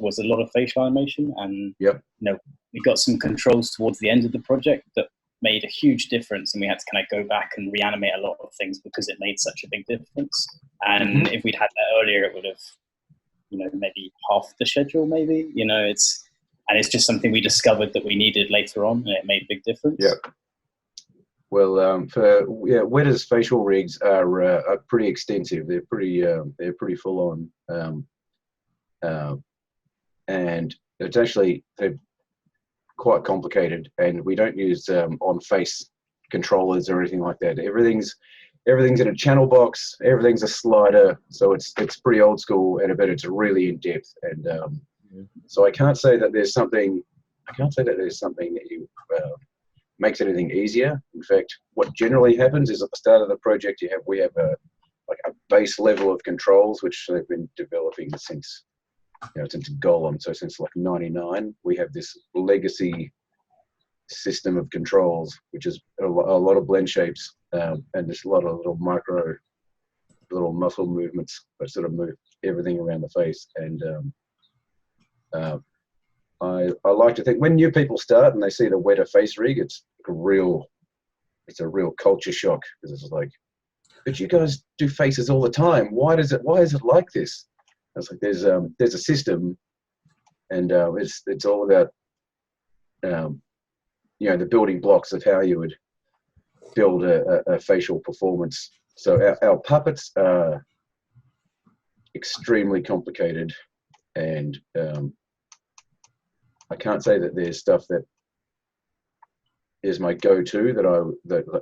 was a lot of facial animation, and Yep. we got some controls towards the end of the project that made a huge difference, and we had to kind of go back and reanimate a lot of things because it made such a big difference. And if we'd had that earlier, it would have, maybe half the schedule, maybe. It's just something we discovered that we needed later on, and it made a big difference. Yeah. Well, Weta's facial rigs are pretty extensive. They're pretty full on, and they're quite complicated. And we don't use on-face controllers or anything like that. Everything's in a channel box. Everything's a slider, so it's pretty old school, but it's really in depth. And so I can't say that there's something that you makes anything easier. In fact, what generally happens is at the start of the project, we have a base level of controls, which they've been developing since Golem. So since like '99, we have this legacy system of controls, which is a lot of blend shapes, and there's a lot of little muscle movements that sort of move everything around the face. And I like to think when new people start and they see the Weta face rig, it's a real culture shock, because it's like, but you guys do faces all the time. Why is it like this? It's like there's a system, and it's all about the building blocks of how you would build a facial performance. So our puppets are extremely complicated, and I can't say that there's stuff that is my go-to that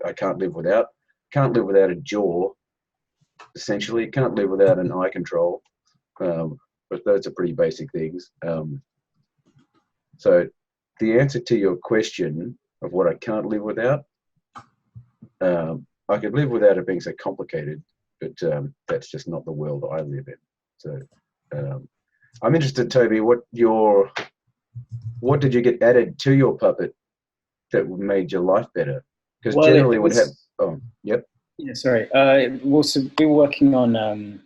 I can't live without. Can't live without a jaw, essentially. Can't live without an eye control, but those are pretty basic things. So the answer to your question of what I can't live without, I could live without it being so complicated, but that's just not the world I live in. So I'm interested, Toby, what did you get added to your puppet that made your life better? Because generally what happens... Oh, yep. Yeah, sorry. So we were working on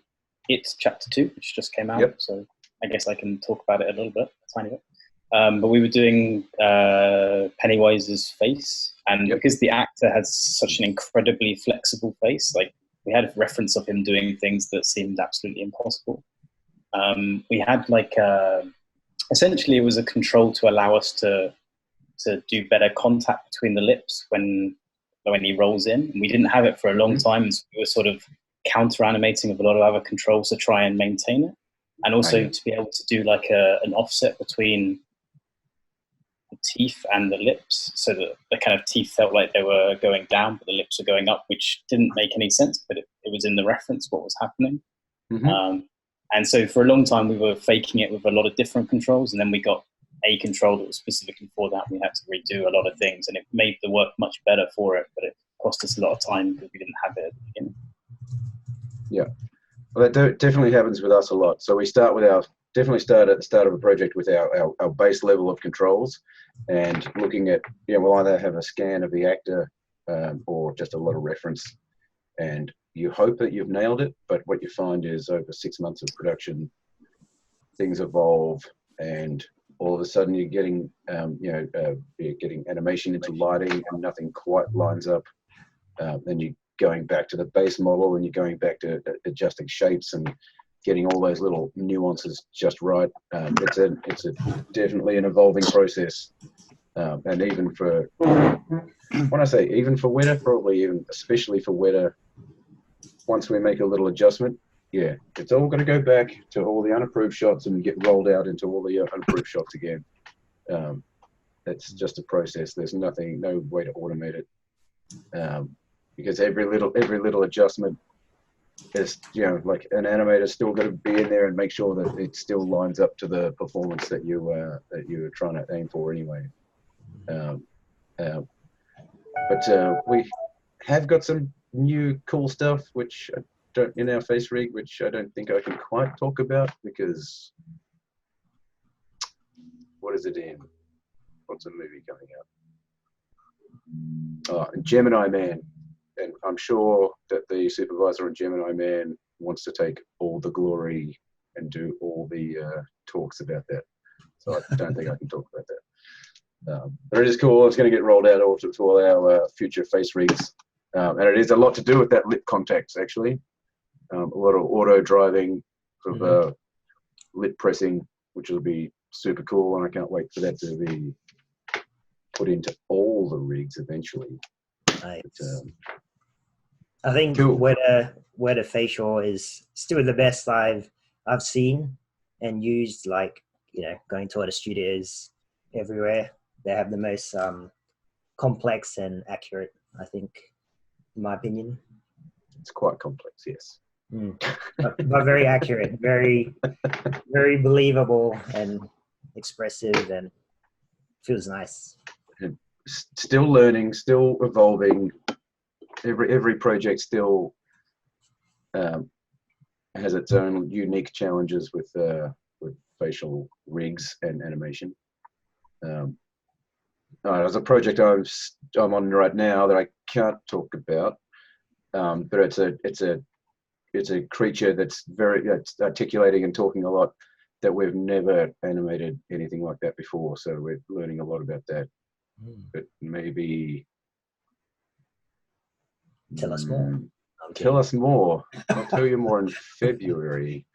It's Chapter 2, which just came out. Yep. So I guess I can talk about it a little bit, a tiny bit. But we were doing Pennywise's face, and because the actor has such an incredibly flexible face, like we had a reference of him doing things that seemed absolutely impossible. We had essentially it was a control to allow us to do better contact between the lips when he rolls in. And we didn't have it for a long time, so we were sort of counter animating with a lot of other controls to try and maintain it, and also to be able to do like an offset between the teeth and the lips, so that the kind of teeth felt like they were going down but the lips were going up, which didn't make any sense, but it was in the reference what was happening. And so for a long time we were faking it with a lot of different controls, and then we got a control that was specifically for that. We had to redo a lot of things, and it made the work much better for it, but it cost us a lot of time because we didn't have it at the beginning. Yeah, well, that definitely happens with us a lot. So we start at the start of a project with our base level of controls, and looking at, we'll either have a scan of the actor or just a lot of reference, and you hope that you've nailed it, but what you find is over 6 months of production, things evolve, and all of a sudden you're getting animation into lighting and nothing quite lines up. Then you're going back to the base model, and you're going back to adjusting shapes and getting all those little nuances just right. It's definitely an evolving process. And even for, when I say even for Weta, probably even especially for Weta, once we make a little adjustment, it's all going to go back to all the unapproved shots and get rolled out into all the unapproved shots again. It's just a process. There's no way to automate it, because every little adjustment is, like an animator's still got to be in there and make sure that it still lines up to the performance that you're trying to aim for anyway. But we have got some new cool stuff which I don't in our face rig, which I don't think I can quite talk about, because what is it in? What's a movie coming out? Gemini Man. And I'm sure that the supervisor on Gemini Man wants to take all the glory and do all the talks about that. So I don't think I can talk about that. But it is cool. It's going to get rolled out to all our future face rigs. And it is a lot to do with that lip contacts, actually. A lot of auto driving, sort of lip pressing, which will be super cool. And I can't wait for that to be put into all the rigs eventually. Nice. But, I think cool. where the facial is still the best I've seen and used, like, going to other studios everywhere. They have the most complex and accurate, I think, in my opinion. It's quite complex, yes. But very accurate, very, very believable and expressive, and feels nice. And still learning, still evolving. Every project still has its own unique challenges with facial rigs and animation. There's a project I'm on right now that I can't talk about, but it's a creature that's articulating and talking a lot that we've never animated anything like that before. So we're learning a lot about that. But maybe tell us more. Tell us more. I'll tell you more in February.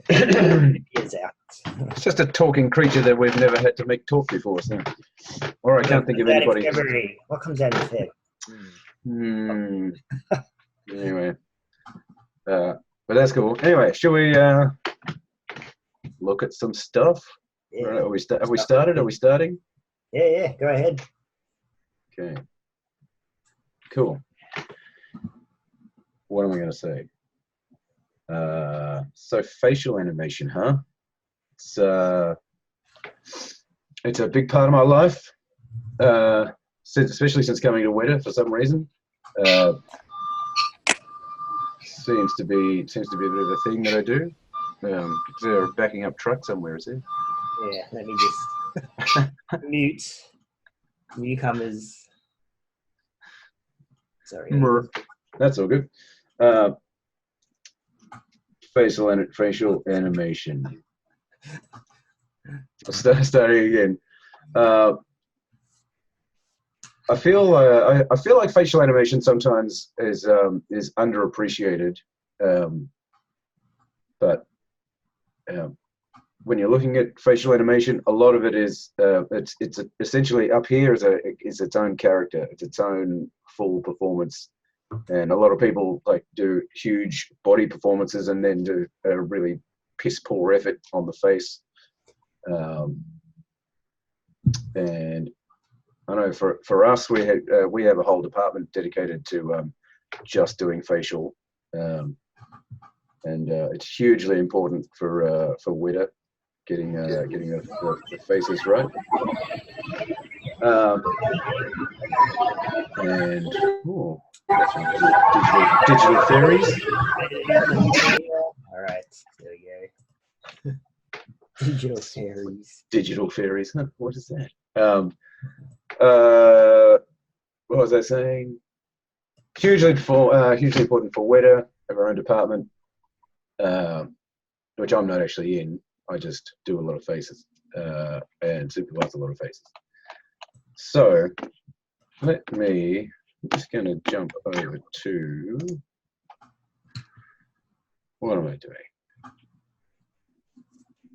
It's out. It's just a talking creature that we've never had to make talk before. So. Or I can't think of anybody. February. What comes out in Feb? Anyway. But that's cool. Anyway, shall we look at some stuff? Yeah. Right, have we started? Are we starting? Yeah, go ahead. Okay. Cool. What am I going to say? So facial animation, huh? It's a big part of my life, especially since coming to Weta for some reason. Seems to be a bit of a thing that I do. Is there a backing up truck somewhere, is there? Yeah, let me just mute newcomers. Sorry. That's all good. Facial animation. Starting again. I feel like facial animation sometimes is underappreciated, but when you're looking at facial animation, a lot of it is it's essentially up here is its own character, it's its own full performance, and a lot of people like do huge body performances and then do a really piss poor effort on the face, and I know for us, we have a whole department dedicated to just doing facial, and it's hugely important for Weta getting the faces right. And digital fairies. All right, there we go. Digital fairies. Digital fairies. Huh? What is that? What was I saying? Hugely important for Weta, have our own department, which I'm not actually in. I just do a lot of faces and supervise a lot of faces. So I'm just going to jump over to, what am I doing?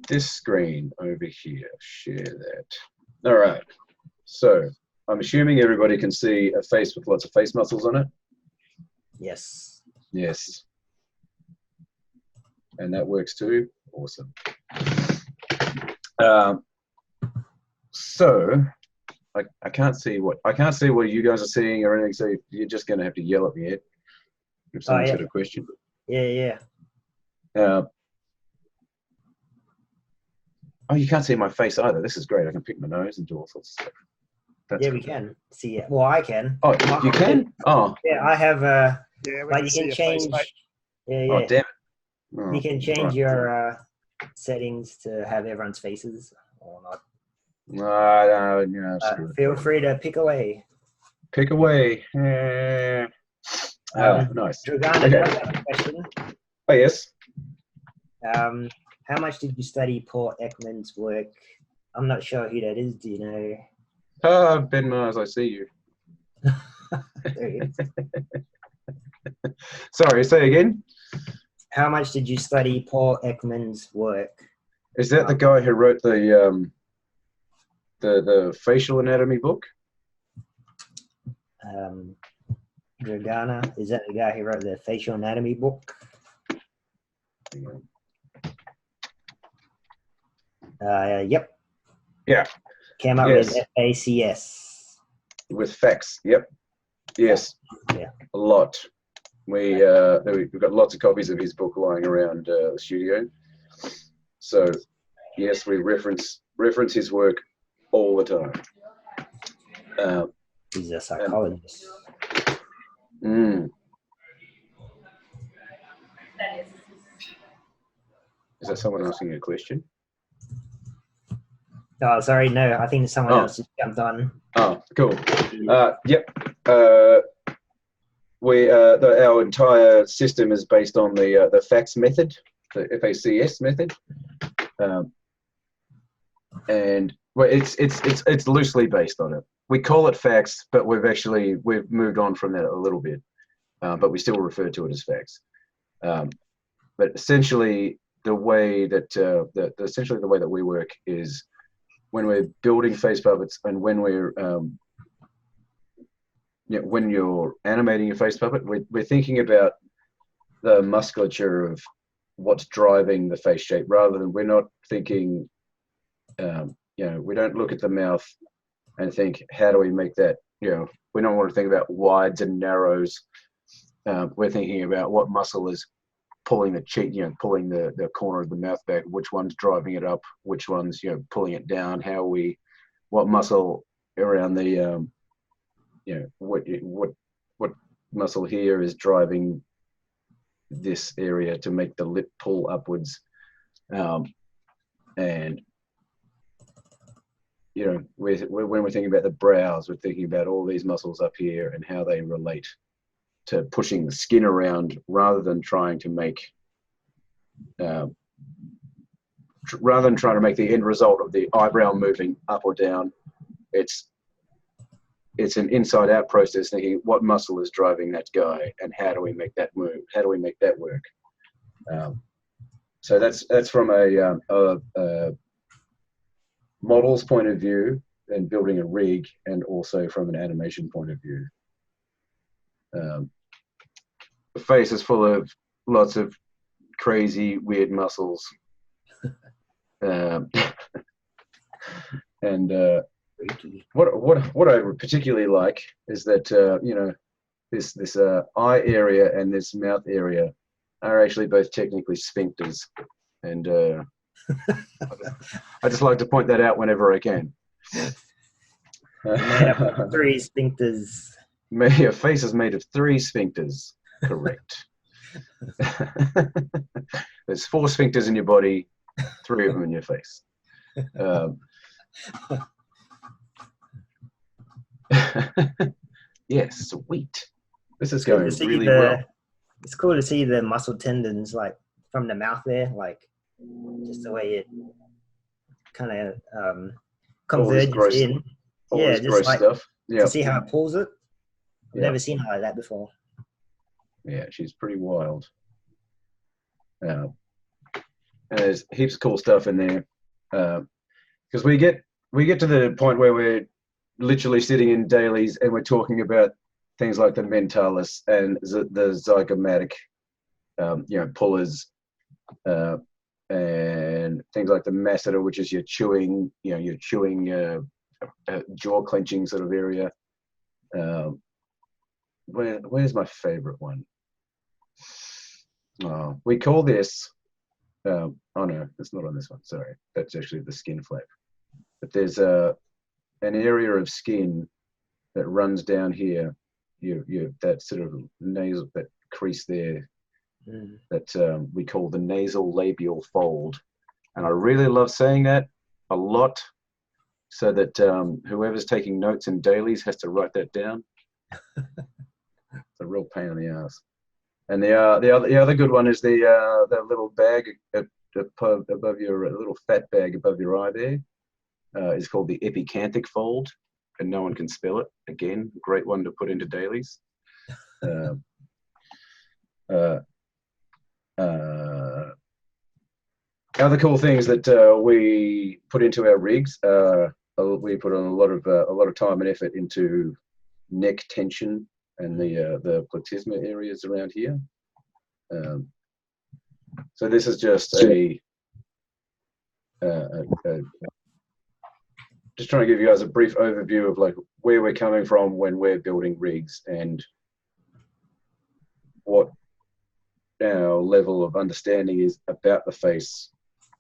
This screen over here, share that. All right. So I'm assuming everybody can see a face with lots of face muscles on it. Yes. Yes. And that works too. Awesome. So I can't see what you guys are seeing or anything. So you're just going to have to yell at me if someone's got a question. Yeah. Oh, you can't see my face either. This is great. I can pick my nose and do all sorts of stuff. That's we can see it. Well, I can. Oh, you can? Oh. Yeah, I have but you can change. Yeah. Oh, damn it. Oh, you can change your settings to have everyone's faces or not. No. Feel free to pick away. Pick away. Nice. Dragana, Okay. does have a question. Oh, yes. How much did you study Paul Ekman's work? I'm not sure who that is. Do you know? Ben Mars, I see you. There he is. Sorry, say again. How much did you study Paul Ekman's work? Is that the guy who wrote the facial anatomy book? Dragana, is that the guy who wrote the facial anatomy book? Yep. Yeah. Came up with FACS. With facts. Yep. Yes. Yeah. A lot. We've got lots of copies of his book lying around the studio. So, yes, we reference his work all the time. He's a psychologist. Is that someone asking a question? Oh, sorry, no. I think someone else just jumped on. Oh, cool. Yep. Our entire system is based on the FACS method, the FACS method, and well, it's loosely based on it. We call it FACS, but we've moved on from that a little bit, but we still refer to it as FACS. But essentially, the way that we work is when we're building face puppets and when we're when you're animating a face puppet, we're thinking about the musculature of what's driving the face shape, rather than we're not thinking, we don't look at the mouth and think, how do we make that, we don't want to think about wides and narrows. We're thinking about what muscle is pulling the cheek, pulling the corner of the mouth back, which one's driving it up, which one's, pulling it down, what muscle around the, what muscle here is driving this area to make the lip pull upwards, and when we're thinking about the brows, we're thinking about all these muscles up here and how they relate to pushing the skin around, rather than trying to make the end result of the eyebrow moving up or down. It's an inside-out process, thinking what muscle is driving that guy and how do we make that move? How do we make that work? So that's from a model's point of view and building a rig, and also from an animation point of view. The face is full of lots of crazy, weird muscles. And what I particularly like is that this eye area and this mouth area are actually both technically sphincters, and I just like to point that out whenever I can. Made up of 3 sphincters. Your face is made of 3 sphincters. Correct. There's 4 sphincters in your body, 3 of them in your face. Yes, sweet. This is going really well. It's cool to see the muscle tendons like from the mouth there, like just the way it kind of converges in. All this like stuff. to see how it pulls it. I've never seen it like that before. Yeah, she's pretty wild. And there's heaps of cool stuff in there, because we get to the point where we're literally sitting in dailies and we're talking about things like the mentalis and the zygomatic, pullers, and things like the masseter, which is your chewing jaw clenching sort of area. Where's my favorite one? We call this, oh no, it's not on this one, sorry. That's actually the skin flap. But there's an area of skin that runs down here, that sort of nasal, that crease there, that we call the nasal labial fold. And I really love saying that a lot, so that whoever's taking notes in dailies has to write that down. It's a real pain in the ass. And the other good one is the little bag above your little fat bag above your eye there. Is called the epicanthic fold, and no one can spell it. Again, great one to put into dailies. Other cool things that we put into our rigs, we put on a lot of time and effort into neck tension and the platysma areas around here. So this is just just trying to give you guys a brief overview of like where we're coming from when we're building rigs and what our level of understanding is about the face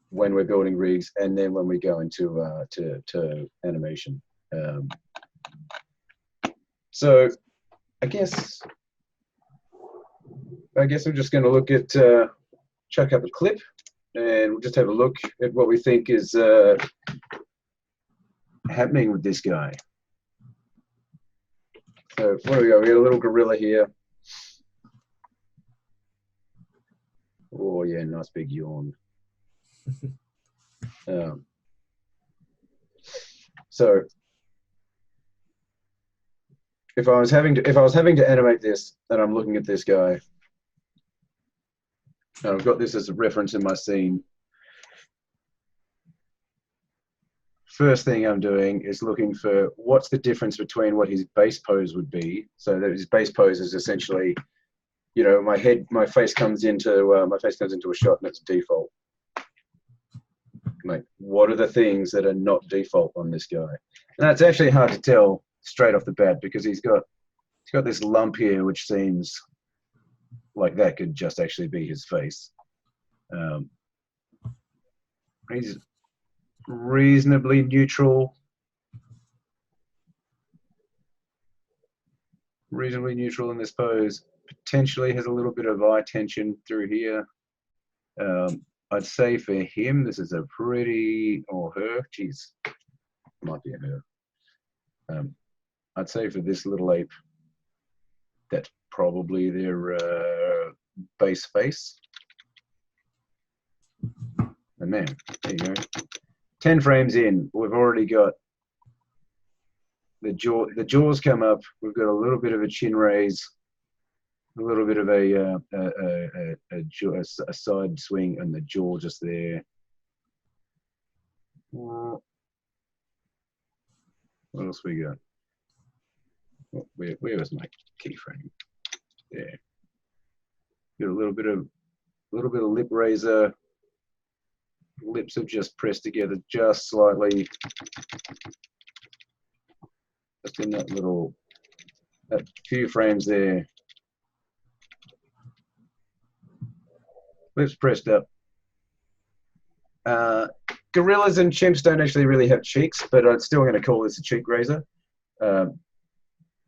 when we're building rigs, and then when we go into to animation. So I guess I'm just going to look at chuck up a clip, and we'll just have a look at what we think is happening with this guy. So what do we got? We got a little gorilla here. Oh yeah, nice big yawn. So if I was having to animate this, and I'm looking at this guy, and I've got this as a reference in my scene. First thing I'm doing is looking for what's the difference between what his base pose would be. So that his base pose is essentially, you know, my face comes into a shot and it's default. Like, what are the things that are not default on this guy? And that's actually hard to tell straight off the bat because he's got this lump here, which seems like that could just actually be his face. He's reasonably neutral. Reasonably neutral in this pose. Potentially has a little bit of eye tension through here. I'd say for him, this is a pretty, or her, geez, might be a her. I'd say for this little ape, that's probably their base face. And man, there you go. 10 frames in, we've already got the jaws come up. We've got a little bit of a chin raise, a little bit of a side swing, and the jaw just there. What else we got? Where was my keyframe? There. Got a little bit of lip raiser. Lips have just pressed together just slightly. Just in that few frames there. Lips pressed up. Gorillas and chimps don't actually really have cheeks, but I'm still going to call this a cheek raiser. A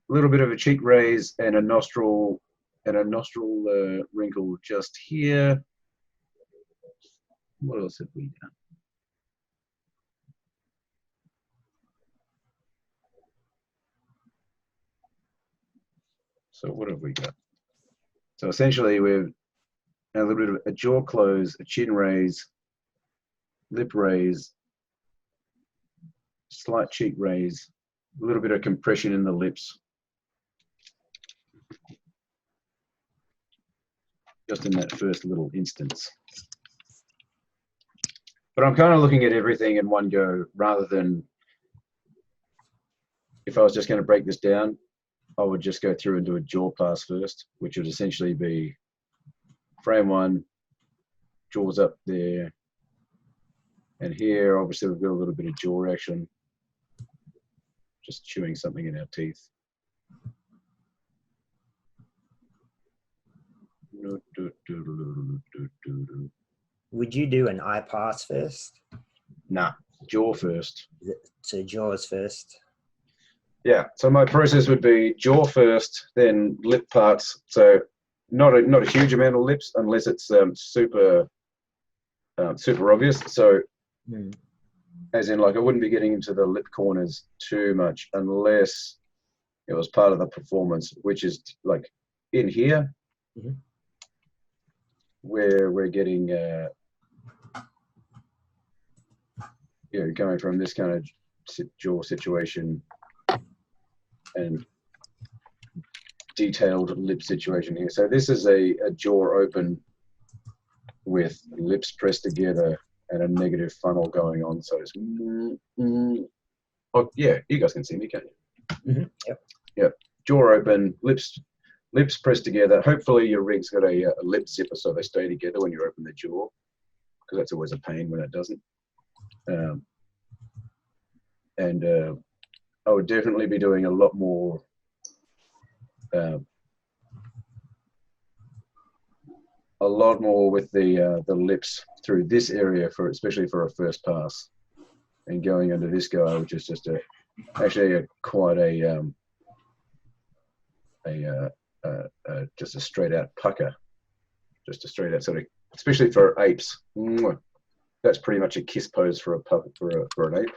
little bit of a cheek raise and a nostril wrinkle just here. What else have we done? So what have we got? So essentially we've a little bit of a jaw close, a chin raise, lip raise, slight cheek raise, a little bit of compression in the lips. Just in that first little instance. But I'm kind of looking at everything in one go rather than, if I was just going to break this down, I would just go through and do a jaw pass first, which would essentially be frame one, jaws up there, and here obviously we've got a little bit of jaw action, just chewing something in our teeth. Would you do an eye pass first? Nah, jaw first. So jaws first. Yeah, so my process would be jaw first, then lip parts. So not a huge amount of lips unless it's super obvious. So as in, like, I wouldn't be getting into the lip corners too much unless it was part of the performance, which is like in here. where we're getting, going from this kind of jaw situation and detailed lip situation here. So this is a jaw open with lips pressed together and a negative funnel going on. So it's, oh yeah, you guys can see me, can't you? Mm-hmm. Yep. Yep. Jaw open, lips pressed together. Hopefully your rig's got a lip zipper so they stay together when you open the jaw, because that's always a pain when it doesn't. I would definitely be doing a lot more with the lips through this area, especially for a first pass, and going under this guy, which is just quite a just a straight out pucker, just a straight out sort of, especially for apes. That's pretty much a kiss pose for an ape.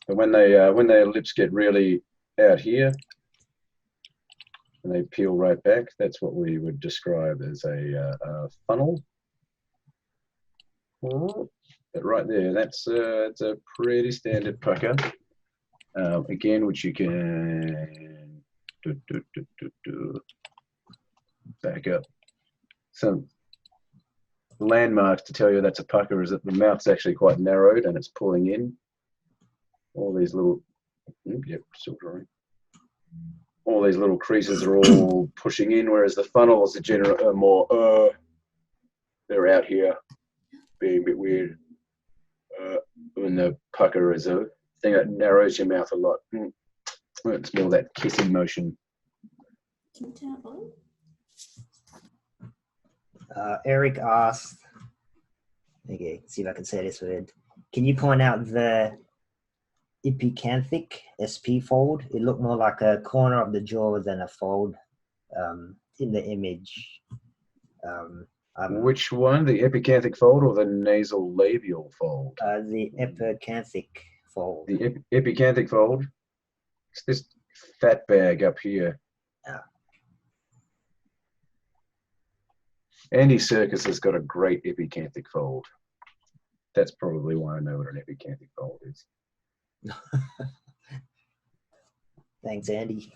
And when their lips get really out here and they peel right back, that's what we would describe as a funnel. But right there, it's a pretty standard pucker. Again, which you can back up. Some landmarks to tell you that's a pucker is that the mouth's actually quite narrowed and it's pulling in. All these little, still drawing. All these little creases are all pushing in, whereas the funnels are more, they're out here, being a bit weird. When the pucker is a thing that narrows your mouth a lot. It's more that kissing motion. Can you turn it on? Eric asked, okay, see if I can say this word. Can you point out the epicanthic SP fold? It looked more like a corner of the jaw than a fold in the image. Which one? The epicanthic fold or the nasal labial fold? The epicanthic fold. The epicanthic fold? It's this fat bag up here. Andy Serkis has got a great epicanthic fold. That's probably why I know what an epicanthic fold is. Thanks, Andy.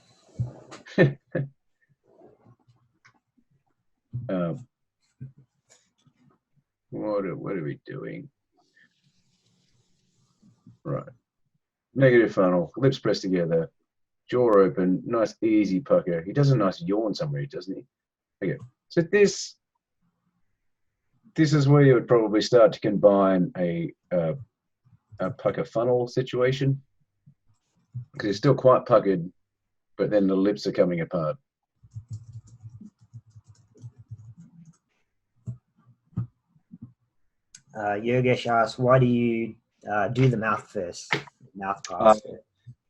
What are we doing? Right. Negative funnel, lips pressed together, jaw open, nice easy pucker. He does a nice yawn somewhere, doesn't he? Okay. So this is where you would probably start to combine a pucker funnel situation, because it's still quite puckered, but then the lips are coming apart. Yogesh asked, why do you do the mouth first? Mouth pass.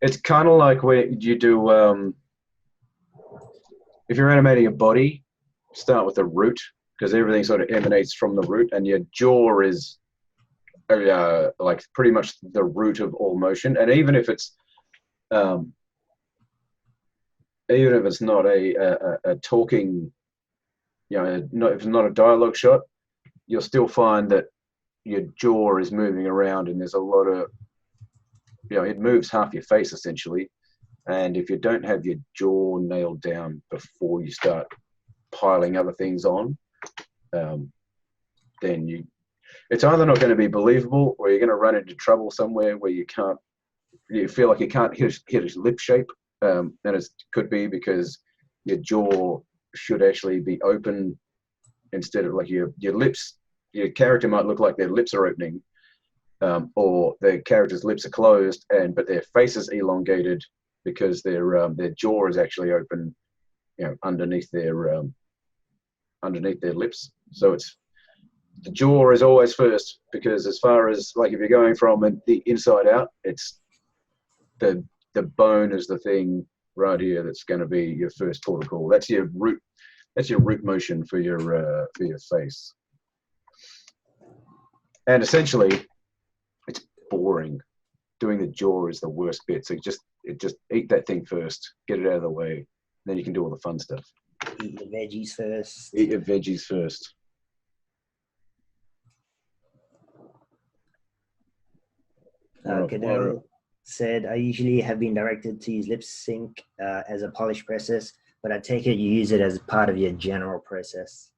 It's kind of like where you do, if you're animating a body, start with the root, because everything sort of emanates from the root, and your jaw is like pretty much the root of all motion. And even if it's not a talking, if it's not a dialogue shot, you'll still find that your jaw is moving around, and there's a lot of, it moves half your face essentially. And if you don't have your jaw nailed down before you start piling other things on, then it's either not going to be believable, or you're going to run into trouble somewhere where you feel like you can't hit his lip shape. And it could be because your jaw should actually be open instead of like your lips. Your character might look like their lips are opening, or the character's lips are closed, but their face is elongated because their jaw is actually open, underneath their lips. So the jaw is always first, because as far as like if you're going from the inside out, it's the bone is the thing right here that's going to be your first port of call. That's your root. That's your root motion for your face. And essentially, it's boring. Doing the jaw is the worst bit. So just eat that thing first, get it out of the way, then you can do all the fun stuff. Eat your veggies first. Eat your veggies first. Cadell said, I usually have been directed to use lip sync as a polish process, but I take it you use it as part of your general process.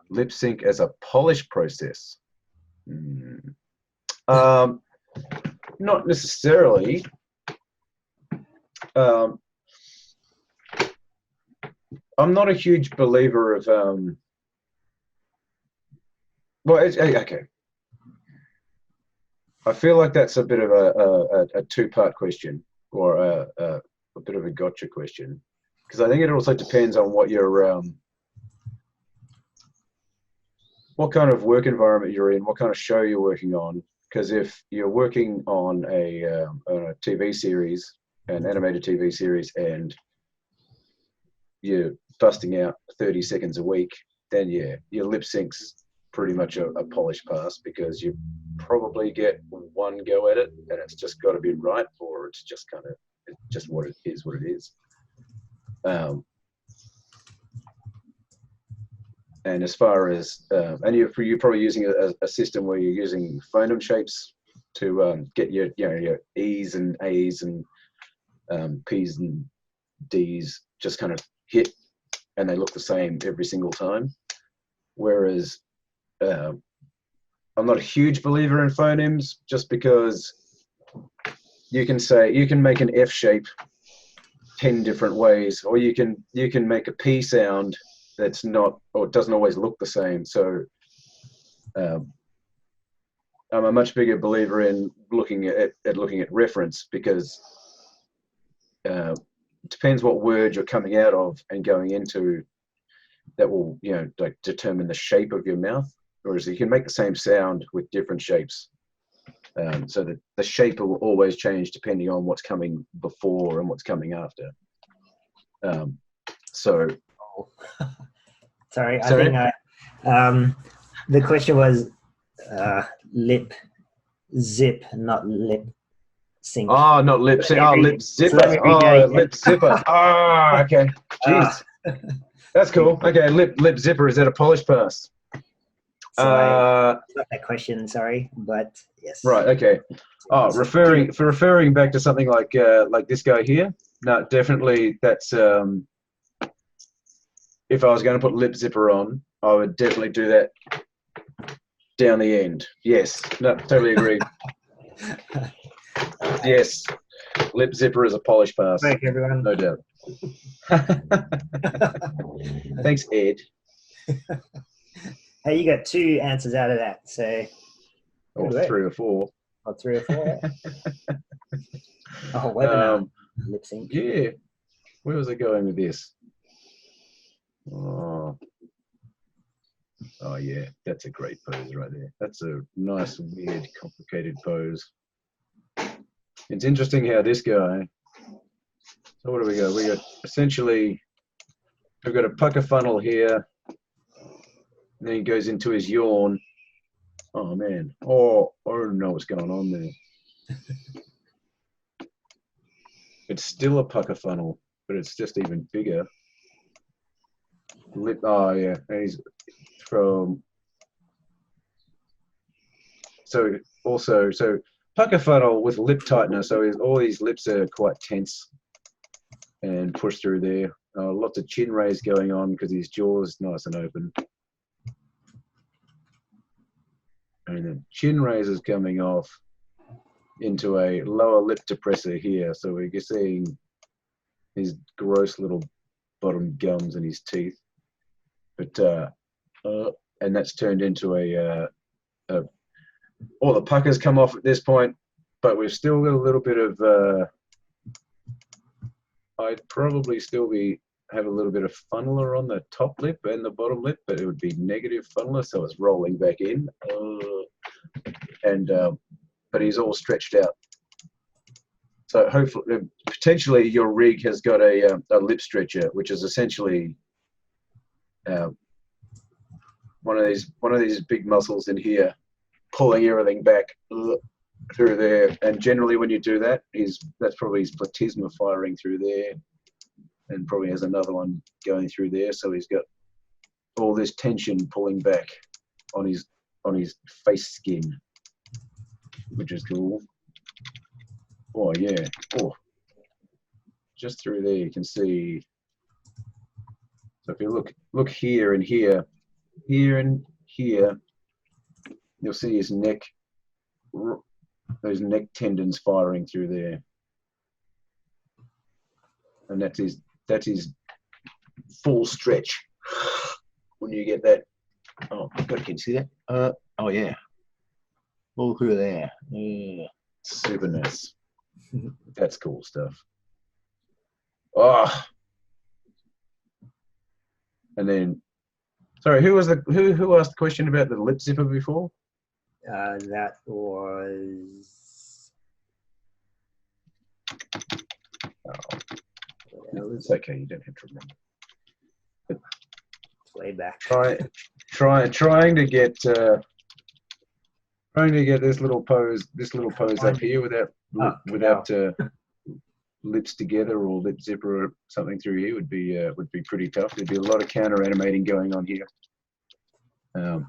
Lip sync as a polish process. Not necessarily. I'm not a huge believer of well, okay. I feel like that's a bit of a two-part question, or a bit of a gotcha question, because I think it also depends on what your what kind of work environment you're in, what kind of show you're working on. Because if you're working on a TV series, an animated TV series, and you're busting out 30 seconds a week, then yeah, your lip sync's pretty much a polish pass, because you probably get one go at it and it's just got to be right, or it's just kind of just what it is. And as far as and you're probably using a system where you're using phoneme shapes to get your your E's and A's and P's and D's just kind of hit, and they look the same every single time. Whereas I'm not a huge believer in phonemes, just because you can make an F shape 10 different ways, or you can make a P sound that's not, or it doesn't always look the same. So I'm a much bigger believer in looking at reference, because it depends what word you're coming out of and going into, that will like determine the shape of your mouth. Whereas you can make the same sound with different shapes, so that the shape will always change depending on what's coming before and what's coming after. So sorry, I think the question was lip zip, not lip sync. Oh, not lip sync. Oh, lip zipper. Oh, lip zipper. Oh, okay. Jeez. That's cool. Okay, lip zipper, is that a polish pass? Not that question, sorry, but yes. Right. Okay. Oh, referring back to something like this guy here. No, definitely. That's if I was going to put lip zipper on, I would definitely do that down the end. Yes. No, totally agree. Yes. Lip zipper is a polish pass. Thank you, everyone. No doubt. Thanks, Ed. Hey, you got 2 answers out of that, so. Or 3 or 4. Or 3 or 4. Oh, webinar lip sync. Yeah. Where was I going with this? Oh yeah, that's a great pose right there. That's a nice, weird, complicated pose. It's interesting how this guy. So what do we got? We got essentially, we've got a pucker funnel here. And then he goes into his yawn. Oh man. Oh, I don't know what's going on there. It's still a pucker funnel, but it's just even bigger. Lip. Oh yeah, and he's from. So pucker funnel with lip tightener. So all these lips are quite tense and pushed through there. Lots of chin raise going on because his jaw's nice and open. And then chin raise is coming off into a lower lip depressor here. So we're seeing his gross little bottom gums and his teeth. But and that's turned into all the puckers come off at this point, but we've still got a little bit of I'd probably still have a little bit of funneler on the top lip and the bottom lip, but it would be negative funneler, so it's rolling back in. But he's all stretched out. So hopefully, potentially, your rig has got a lip stretcher, which is essentially one of these big muscles in here, pulling everything back through there. And generally, when you do that, that's probably his platysma firing through there, and probably has another one going through there. So he's got all this tension pulling back on his face skin, which is cool. Oh yeah. Oh, just through there you can see. So if you look here and here, here and here, you'll see his neck, those neck tendons firing through there, and that's his full stretch. When you get that, oh God, can you see that? Oh yeah, all through there. Super nice. That's cool stuff. Oh, and then, sorry, who asked the question about the lip zipper before? That was. It's okay, you don't have to remember. Way back. Trying to get this little pose up here without lips together or lip zipper or something through here would be pretty tough. There'd be a lot of counter animating going on here. But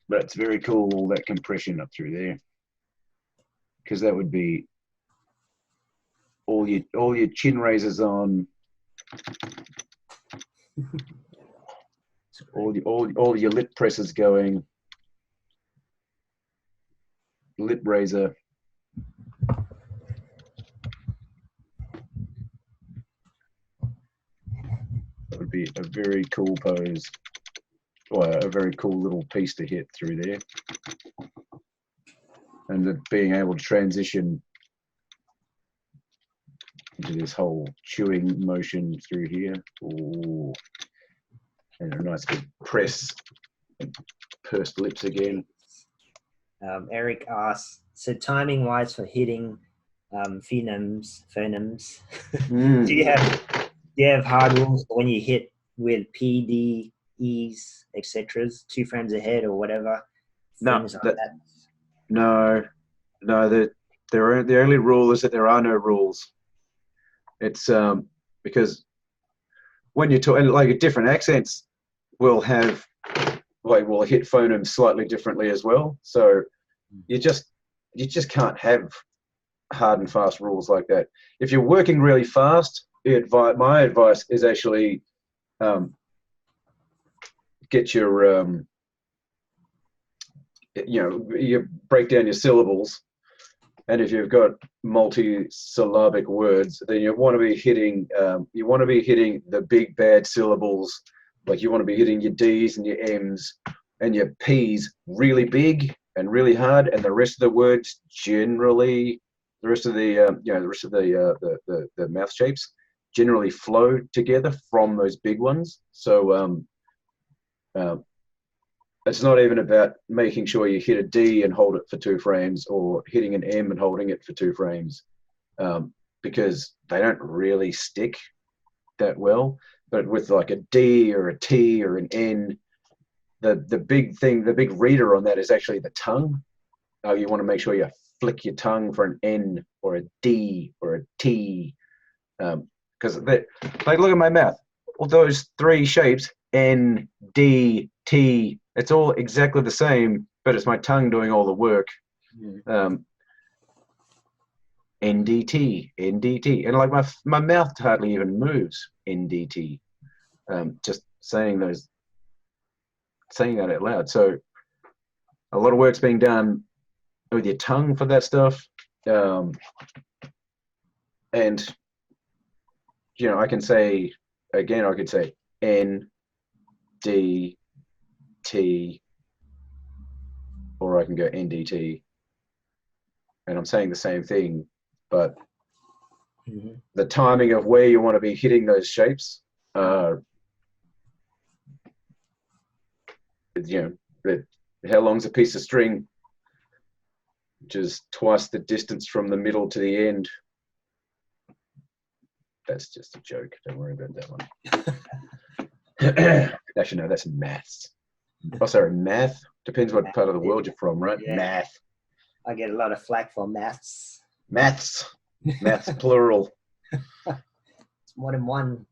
it's very cool, all that compression up through there, because that would be all your chin raises on, all your lip presses going, lip raiser. That would be a very cool pose, or a very cool little piece to hit through there. And being able to transition into this whole chewing motion through here. Ooh. And a nice big press and pursed lips again. Eric asks, so timing wise for hitting phonemes, do you have hard rules when you hit with P, D, E's, etc., 2 frames ahead or whatever? No, no. The only rule is that there are no rules. It's because when you talk, like different accents will have, like, will hit phonemes slightly differently as well. So you just can't have hard and fast rules like that. If you're working really fast, my advice is actually get your you break down your syllables, and if you've got multi-syllabic words, then you want to be hitting the big bad syllables. Like you want to be hitting your D's and your M's and your P's really big and really hard, and the rest of the words generally, the rest of the mouth shapes generally flow together from those big ones. So it's not even about making sure you hit a D and hold it for 2 frames, or hitting an M and holding it for 2 frames, because they don't really stick that well. But with like a D or a T or an N, the big reader on that is actually the tongue. You want to make sure you flick your tongue for an N or a D or a T, because like, look at my mouth. All those 3 shapes, N, D, T, it's all exactly the same, but it's my tongue doing all the work. NDT, NDT, and like my mouth hardly even moves. NDT, just saying that out loud. So a lot of work's being done with your tongue for that stuff, and I can say again, I could say N, D, T, or I can go NDT, and I'm saying the same thing, but the timing of where you want to be hitting those shapes, how long's a piece of string, which is twice the distance from the middle to the end. That's just a joke. Don't worry about that one. Actually, no, that's maths. Oh, sorry, math. Depends what part of the world you're from, right? Yeah. Math. I get a lot of flack for maths. Maths. Maths plural. It's more than one.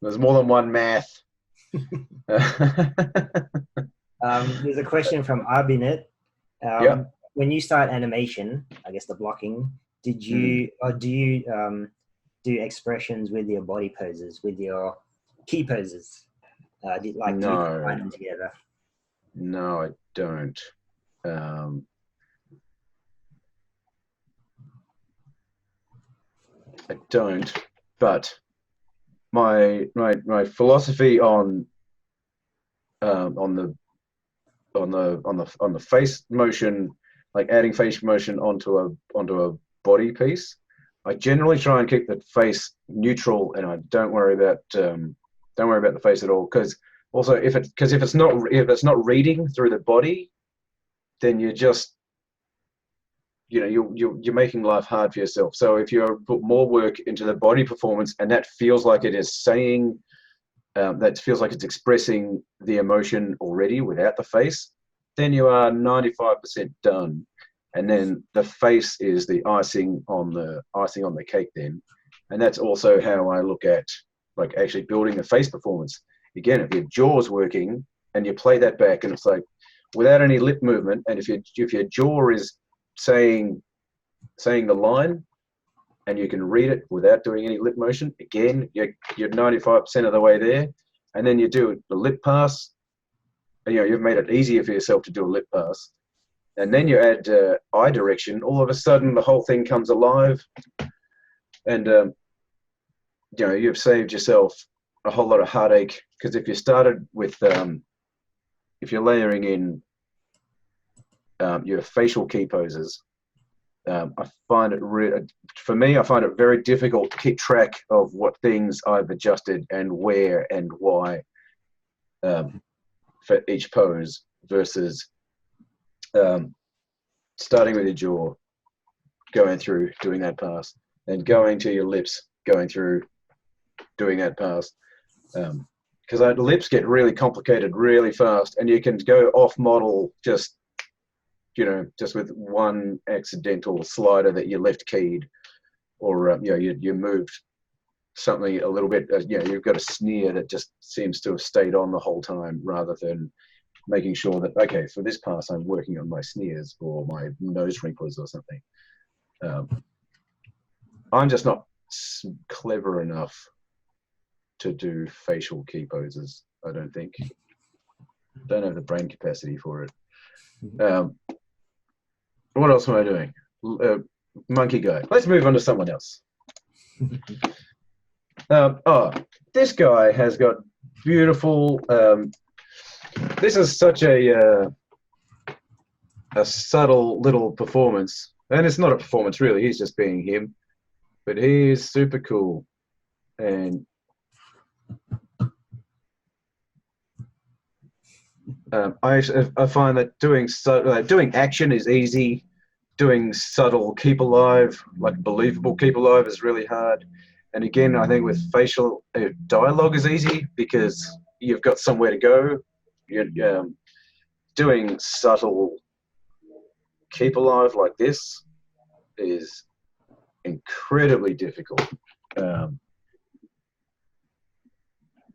There's more than one math. There's a question from Arbinet. When you start animation, I guess the blocking, Did you or do you do expressions with your body poses, with your key poses? Do you combine them together? No, I don't. I don't. But my philosophy on the face motion, like adding face motion onto a body piece, I generally try and keep the face neutral, and I don't worry about the face at all. Because also, if it's not reading through the body, then you're just, you're making life hard for yourself. So if you put more work into the body performance, and that feels like it is saying, that feels like it's expressing the emotion already without the face, then you are 95% done. And then the face is the icing on the cake then. And that's also how I look at like actually building the face performance. Again, if your jaw's working and you play that back and it's like without any lip movement, and if your jaw is saying the line and you can read it without doing any lip motion, again, you're 95% of the way there. And then you do the lip pass, and, you've made it easier for yourself to do a lip pass. And then you add eye direction. All of a sudden, the whole thing comes alive, and you've saved yourself a whole lot of heartache. Because if you started with, if you're layering in your facial key poses, I find it I find it very difficult to keep track of what things I've adjusted and where and why for each pose versus starting with your jaw, going through, doing that pass, and going to your lips, going through, doing that pass. Because lips get really complicated really fast, and you can go off model just with one accidental slider that you left keyed, or you moved something a little bit. You've got a sneer that just seems to have stayed on the whole time, rather than making sure that, okay, for this pass I'm working on my sneers or my nose wrinkles or something. I'm just not clever enough to do facial key poses, I don't think. Don't have the brain capacity for it. What else am I doing? Monkey guy. Let's move on to someone else. This guy has got beautiful. This is such a subtle little performance, and it's not a performance really. He's just being him, but he is super cool, and I find that doing action is easy. Doing subtle keep alive, like believable keep alive, is really hard. And again, I think with facial dialogue is easy because you've got somewhere to go. You're doing subtle keep alive like this is incredibly difficult.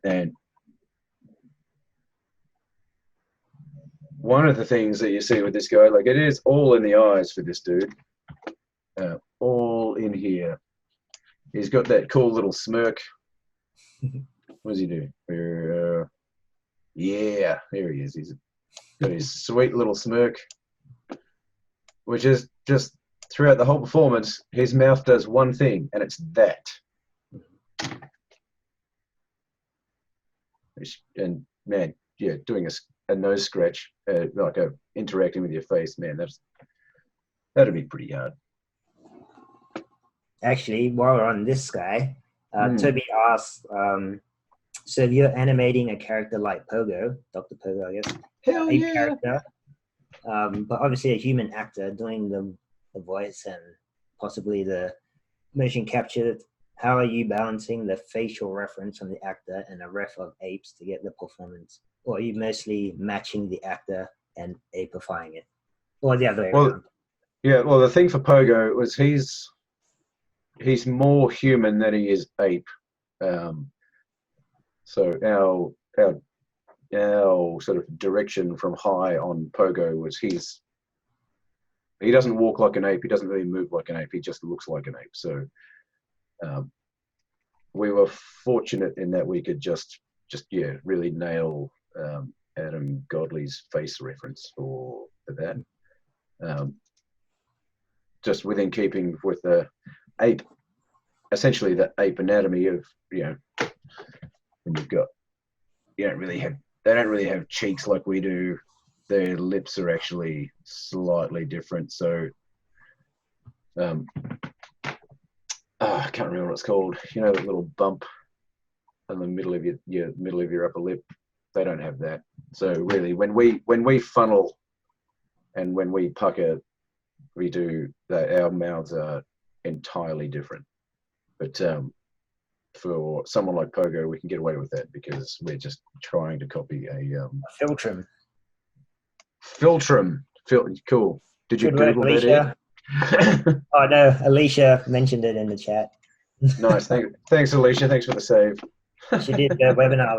And one of the things that you see with this guy, like it is all in the eyes for this dude, all in here. He's got that cool little smirk. What does he do? Yeah, here he is. He's got his sweet little smirk, which is just throughout the whole performance, his mouth does one thing, and it's that. And man, yeah, doing a nose scratch, interacting with your face, man, that'd be pretty hard. Actually, while we're on this guy, Toby asked, so if you're animating a character like Pogo, Dr. Pogo, I guess, Hell yeah. Character, but obviously a human actor doing the voice and possibly the motion capture, how are you balancing the facial reference from the actor and a ref of Apes to get the performance? Or are you mostly matching the actor and apifying it? Or the other way around? Yeah, well, the thing for Pogo was he's more human than he is ape. So our sort of direction from high on Pogo was he's He doesn't walk like an ape. He doesn't really move like an ape. He just looks like an ape. So we were fortunate in that we could just really nail Adam Godley's face reference for that. Just within keeping with the ape, essentially the ape anatomy of, when you've got, they don't really have cheeks like we do. Their lips are actually slightly different. So I can't remember what it's called. You know, the little bump in the middle of your upper lip. They don't have that. So really, when we funnel and when we pucker, we do that. Our mouths are entirely different. But for someone like Pogo, we can get away with that because we're just trying to copy a Filtrum. Filtrum. Cool. Did you Good Google work, that? Alicia. Oh no, Alicia mentioned it in the chat. Nice. Thanks, Alicia. Thanks for the save. She did the webinar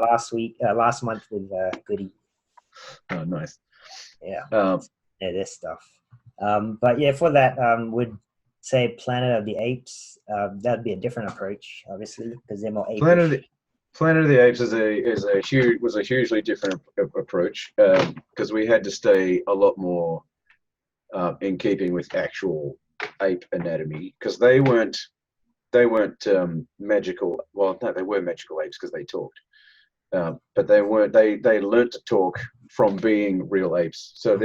last month with Goody. Oh, nice. Yeah. Yeah, this stuff. But yeah, for that, would say Planet of the Apes. That'd be a different approach, obviously, because they're more ape. Planet of the Apes was a hugely different approach because we had to stay a lot more in keeping with actual ape anatomy because they weren't magical. Well, no, they were magical apes because they talked, but they weren't. They learned to talk from being real apes. So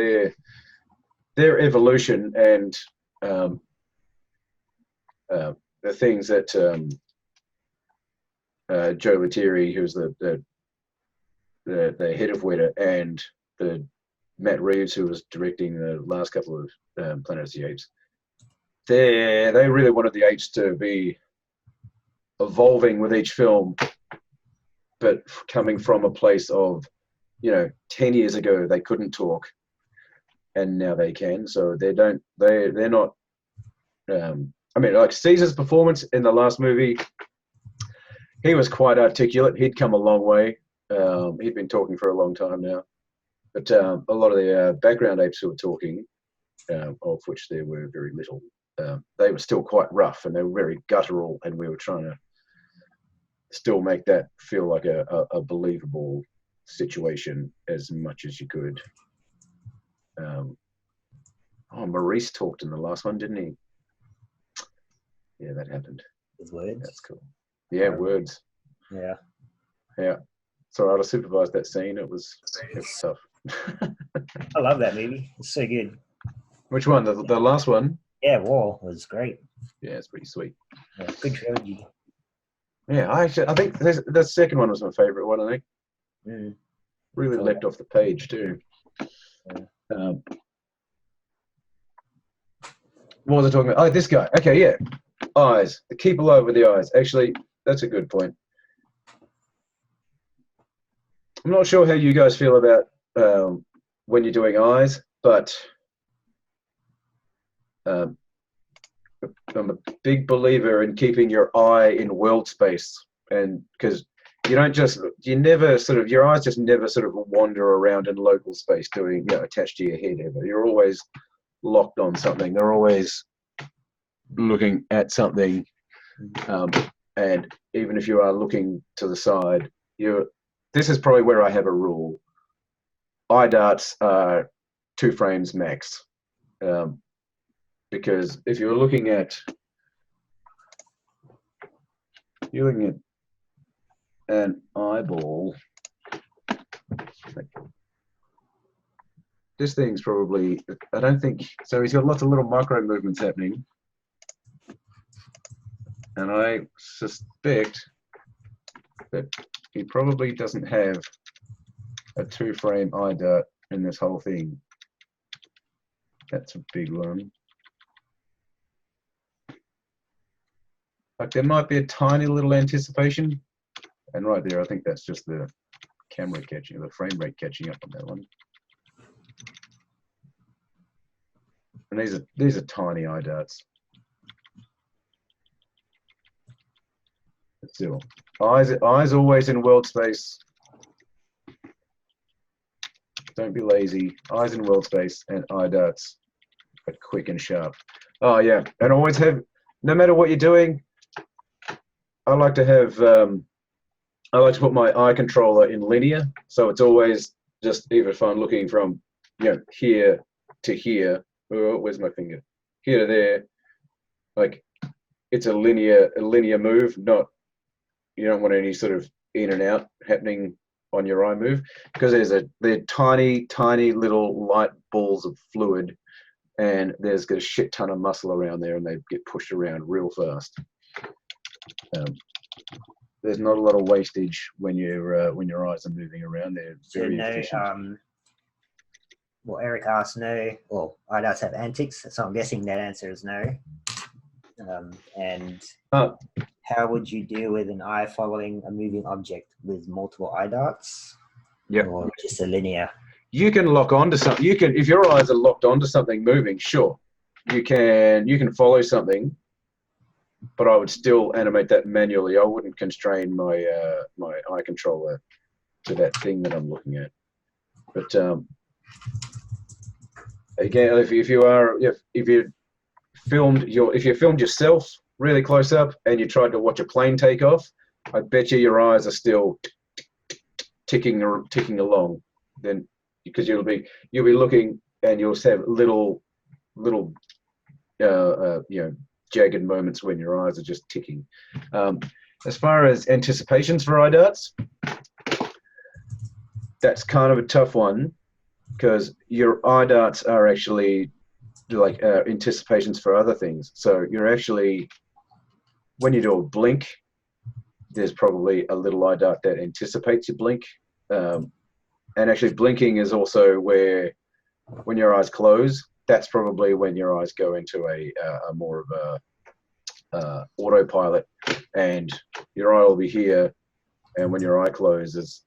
their evolution and the things that Joe Lettieri, who's the head of Weta, and the Matt Reeves, who was directing the last couple of Planet of the Apes, they really wanted the apes to be evolving with each film, but coming from a place of, 10 years ago they couldn't talk, and now they can. So they're not. I mean, like Caesar's performance in the last movie, he was quite articulate. He'd come a long way. He'd been talking for a long time now. But a lot of the background apes who were talking, of which there were very little, they were still quite rough and they were very guttural, and we were trying to still make that feel like a believable situation as much as you could. Maurice talked in the last one, didn't he? Yeah, that happened. With words? That's cool. Yeah, words. Yeah. Yeah. Sorry, I supervised that scene. It was tough. I love that movie. It's so good. Which one? The last one? Yeah, Wall was great. Yeah, it's pretty sweet. Yeah, good trilogy. Yeah, I think the second one was my favorite one, I think. Mm. Really leapt off the page too. Yeah. What was I talking about? Oh, this guy. Okay, yeah. Eyes. Keep alive with the eyes. Actually, that's a good point. I'm not sure how you guys feel about when you're doing eyes, but I'm a big believer in keeping your eye in world space, and because your eyes just never sort of wander around in local space doing, attached to your head ever. You're always locked on something. They're always looking at something, and even if you are looking to the side, this is probably where I have a rule. Eye darts are 2 frames max, because if you're looking at an eyeball, this thing's probably, I don't think, so he's got lots of little micro movements happening, and I suspect that he probably doesn't have a 2-frame eye dart in this whole thing. That's a big one. Like, there might be a tiny little anticipation, and right there, I think that's just the camera catching, the frame rate catching up on that one. And these are tiny eye darts. But still, eyes always in world space. Don't be lazy. Eyes in world space and eye darts but quick and sharp. Oh yeah, and always have, no matter what you're doing, I like to have, I like to put my eye controller in linear, so it's always just, even if I'm looking from, you know, here to here. Oh, where's my finger? Here to there. Like, it's a linear move. Not, you don't want any sort of in and out happening on your eye move, because they're tiny little light balls of fluid, and there's got a shit ton of muscle around there, and they get pushed around real fast. There's not a lot of wastage when your eyes are moving around. They're very efficient. Well, Eric asked no. Well, eye darts have antics, so I'm guessing that answer is no. And how would you deal with an eye following a moving object with multiple eye darts? Yep. Or just a linear? You can lock onto something. You can, if your eyes are locked onto something moving, sure, you can follow something, but I would still animate that manually. I wouldn't constrain my my eye controller to that thing that I'm looking at. But again, if you filmed yourself really close up and you tried to watch a plane take off, I bet you your eyes are still ticking along. Then, because you'll be looking and you'll have little jagged moments when your eyes are just ticking. As far as anticipations for eye darts, that's kind of a tough one, because your eye darts are actually like anticipations for other things. So you're actually, when you do a blink, there's probably a little eye dart that anticipates your blink. And actually blinking is also where, when your eyes close, that's probably when your eyes go into a more of a autopilot, and your eye will be here, and when your eye closes,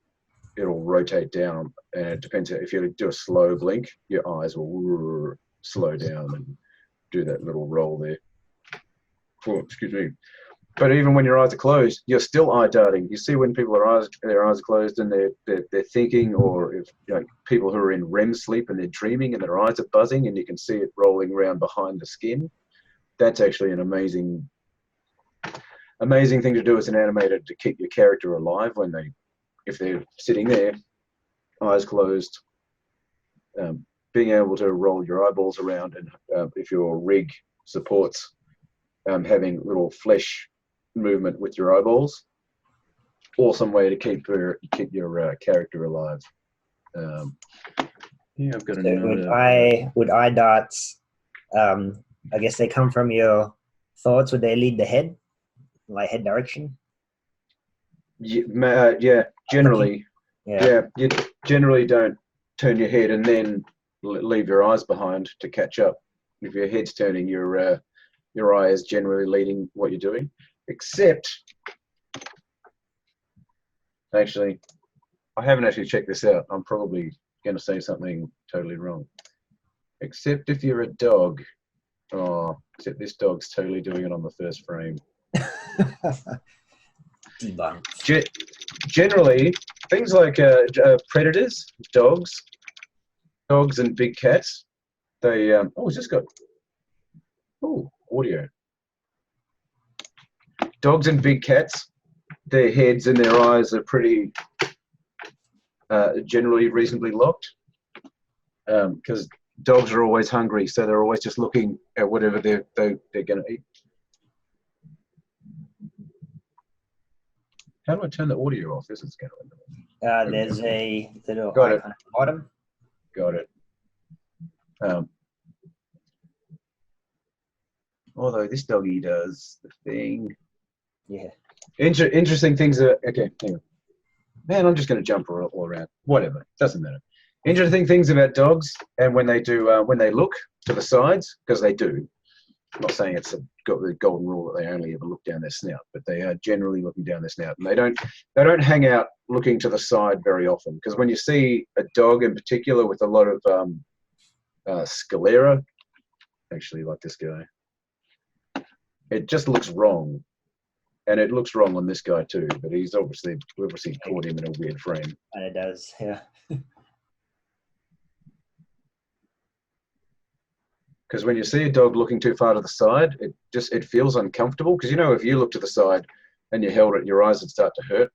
it'll rotate down. And it depends, if you do a slow blink, your eyes will slow down and do that little roll there. Oh, excuse me. But even when your eyes are closed, you're still eye darting. You see when their eyes are closed and they're thinking, or if, you know, people who are in REM sleep and they're dreaming and their eyes are buzzing and you can see it rolling around behind the skin. That's actually an amazing thing to do as an animator, to keep your character alive if they're sitting there, eyes closed, being able to roll your eyeballs around, and if your rig supports having little flesh movement with your eyeballs, awesome way to keep your character alive. Yeah, I've got another. Would eye darts, I guess they come from your thoughts? Would they lead the head, like head direction? Yeah, generally. Yeah, you generally don't turn your head and then leave your eyes behind to catch up. If your head's turning, your eye is generally leading what you're doing. Except, actually, I haven't actually checked this out. I'm probably going to say something totally wrong. Except if you're a dog. Oh, except this dog's totally doing it on the first frame. Debunked. Generally, things like predators, dogs and big cats, they, it's just got, audio. Dogs and big cats, their heads and their eyes are pretty, generally reasonably locked, because dogs are always hungry, so they're always just looking at whatever they're going to eat. How do I turn the audio off? This is going to. There's a little Got icon at the bottom. Got it. Although this doggy does the thing. Yeah. Interesting things are, okay, hang on. Man, I'm just going to jump all around. Whatever, doesn't matter. Interesting things about dogs, and when they do, when they look to the sides, because they do. I'm not saying it's got the golden rule that they only ever look down their snout, but they are generally looking down their snout, and they don't hang out looking to the side very often. Because when you see a dog in particular with a lot of sclera, actually like this guy, it just looks wrong, and it looks wrong on this guy too. But he's obviously caught him in a weird frame. And it does, yeah. Because when you see a dog looking too far to the side, it feels uncomfortable. Because if you look to the side and you held it, your eyes would start to hurt.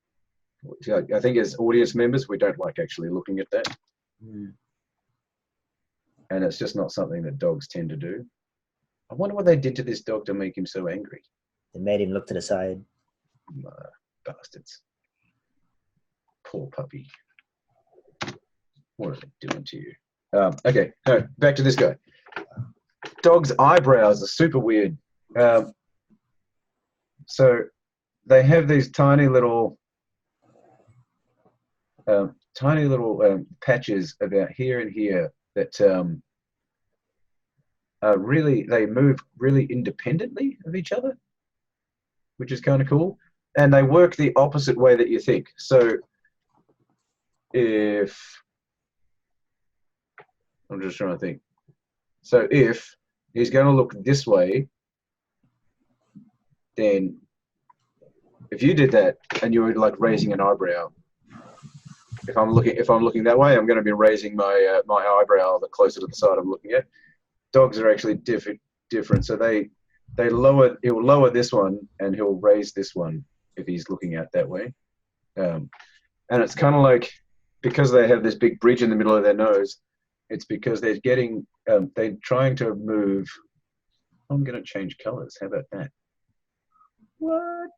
I think as audience members, we don't like actually looking at that. Mm. And it's just not something that dogs tend to do. I wonder what they did to this dog to make him so angry. They made him look to the side. Bastards. Poor puppy. What are they doing to you? Okay, no, back to this guy. Dog's eyebrows are super weird. So they have these tiny little patches about here and here that they move really independently of each other, which is kind of cool. And they work the opposite way that you think. So I'm just trying to think. So if he's going to look this way, then if you did that and you were like raising an eyebrow, if I'm looking that way, I'm going to be raising my eyebrow the closer to the side I'm looking at. Dogs are actually different. So he'll lower this one and he'll raise this one if he's looking out that way. And it's kind of like, because they have this big bridge in the middle of their nose, it's because they're trying to move. I'm going to change colors. How about that? What?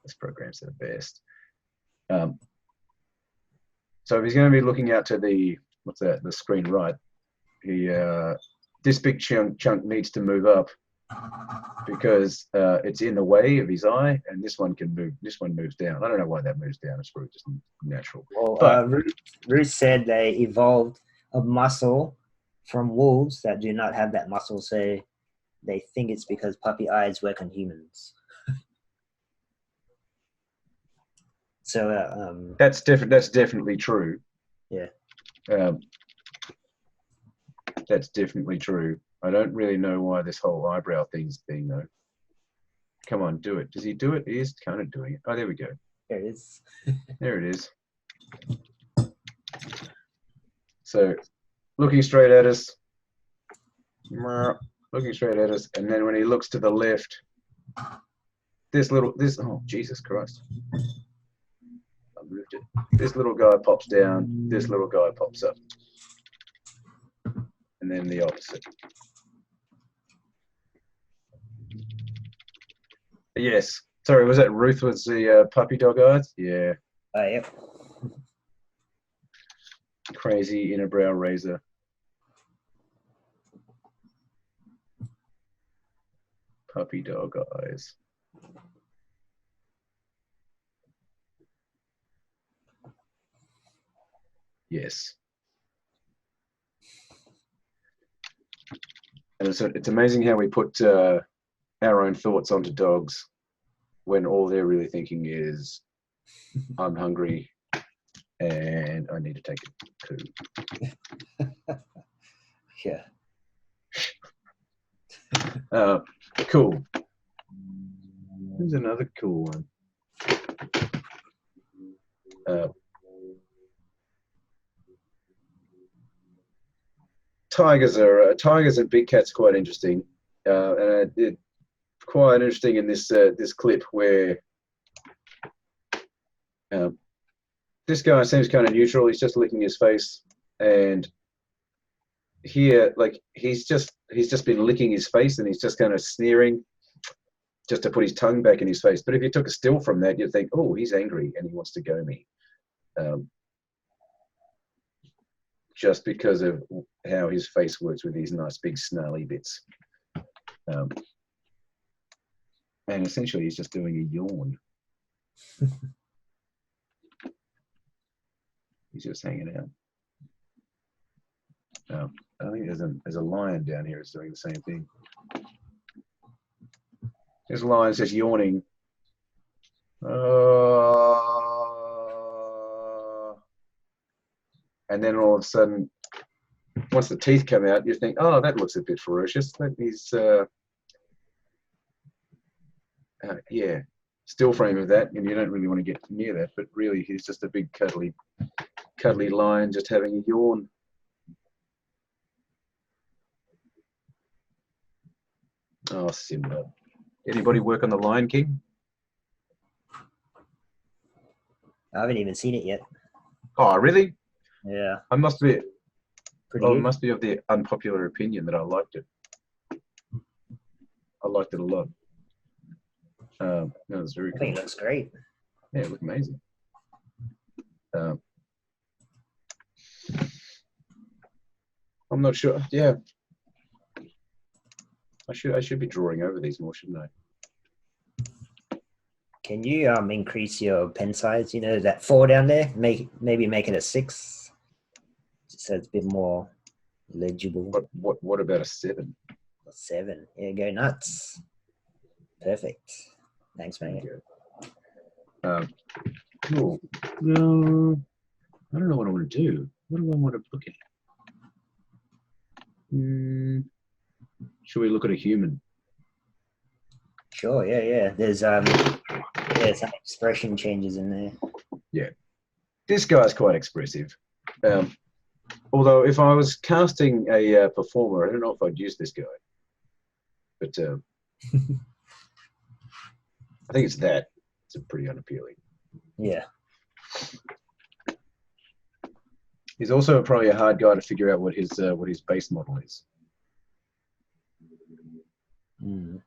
This program's the best. So if he's going to be looking out to the screen right, this big chunk needs to move up because it's in the way of his eye, and this one can move. This one moves down. I don't know why that moves down. It's probably just natural. Well, Ruth said they evolved a muscle from wolves that do not have that muscle, so they think it's because puppy eyes work on humans. So that's different. That's definitely true. Yeah. That's definitely true. I don't really know why this whole eyebrow thing's thing though. Come on, do it. Does he do it? He is kind of doing it. Oh, there we go. There it is. There it is. So, looking straight at us. Looking straight at us, and then when he looks to the left, oh Jesus Christ. I moved it. This little guy pops down, this little guy pops up. And then the opposite. Yes. Sorry, was that Ruth with the puppy dog eyes? Yeah. Yep. Crazy inner brow razor. Puppy dog eyes. Yes. And it's amazing how we put our own thoughts onto dogs when all they're really thinking is, I'm hungry and I need to take a poo. Yeah. Cool. Here's another cool one. Tigers and big cats quite interesting, and it's quite interesting in this clip where this guy seems kind of neutral. He's just licking his face, and here, like he's just been licking his face, and he's just kind of sneering, just to put his tongue back in his face. But if you took a still from that, you'd think, oh, he's angry and he wants to go me. Just because of how his face works with these nice big snarly bits. And essentially he's just doing a yawn. He's just hanging out. I think there's a lion down here that's doing the same thing. This lion's just yawning. And then all of a sudden, once the teeth come out, you think, oh, that looks a bit ferocious. That is, yeah, still frame of that, and you don't really want to get near that, but really he's just a big cuddly lion just having a yawn. Oh, Simba. Anybody work on The Lion King? I haven't even seen it yet. Oh, really? Yeah, I must be. pretty Oh, it good. must be of the unpopular opinion that I liked it. I liked it a lot. No, it was very I cool. think it looks great. Yeah, it looked amazing. I'm not sure. Yeah, I should be drawing over these more, shouldn't I? Can you increase your pen size? You know, that 4 down there. Maybe make it a 6, so it's a bit more legible. What about a 7? A 7. Yeah, go nuts. Perfect. Thanks, mate. Cool. No, I don't know what I want to do. What do I want to look at? Should we look at a human? Sure. Yeah. There's some expression changes in there. Yeah, this guy's quite expressive. Although if I was casting a performer, I don't know if I'd use this guy. But I think it's that. It's pretty unappealing. Yeah. He's also probably a hard guy to figure out what his base model is. Mm.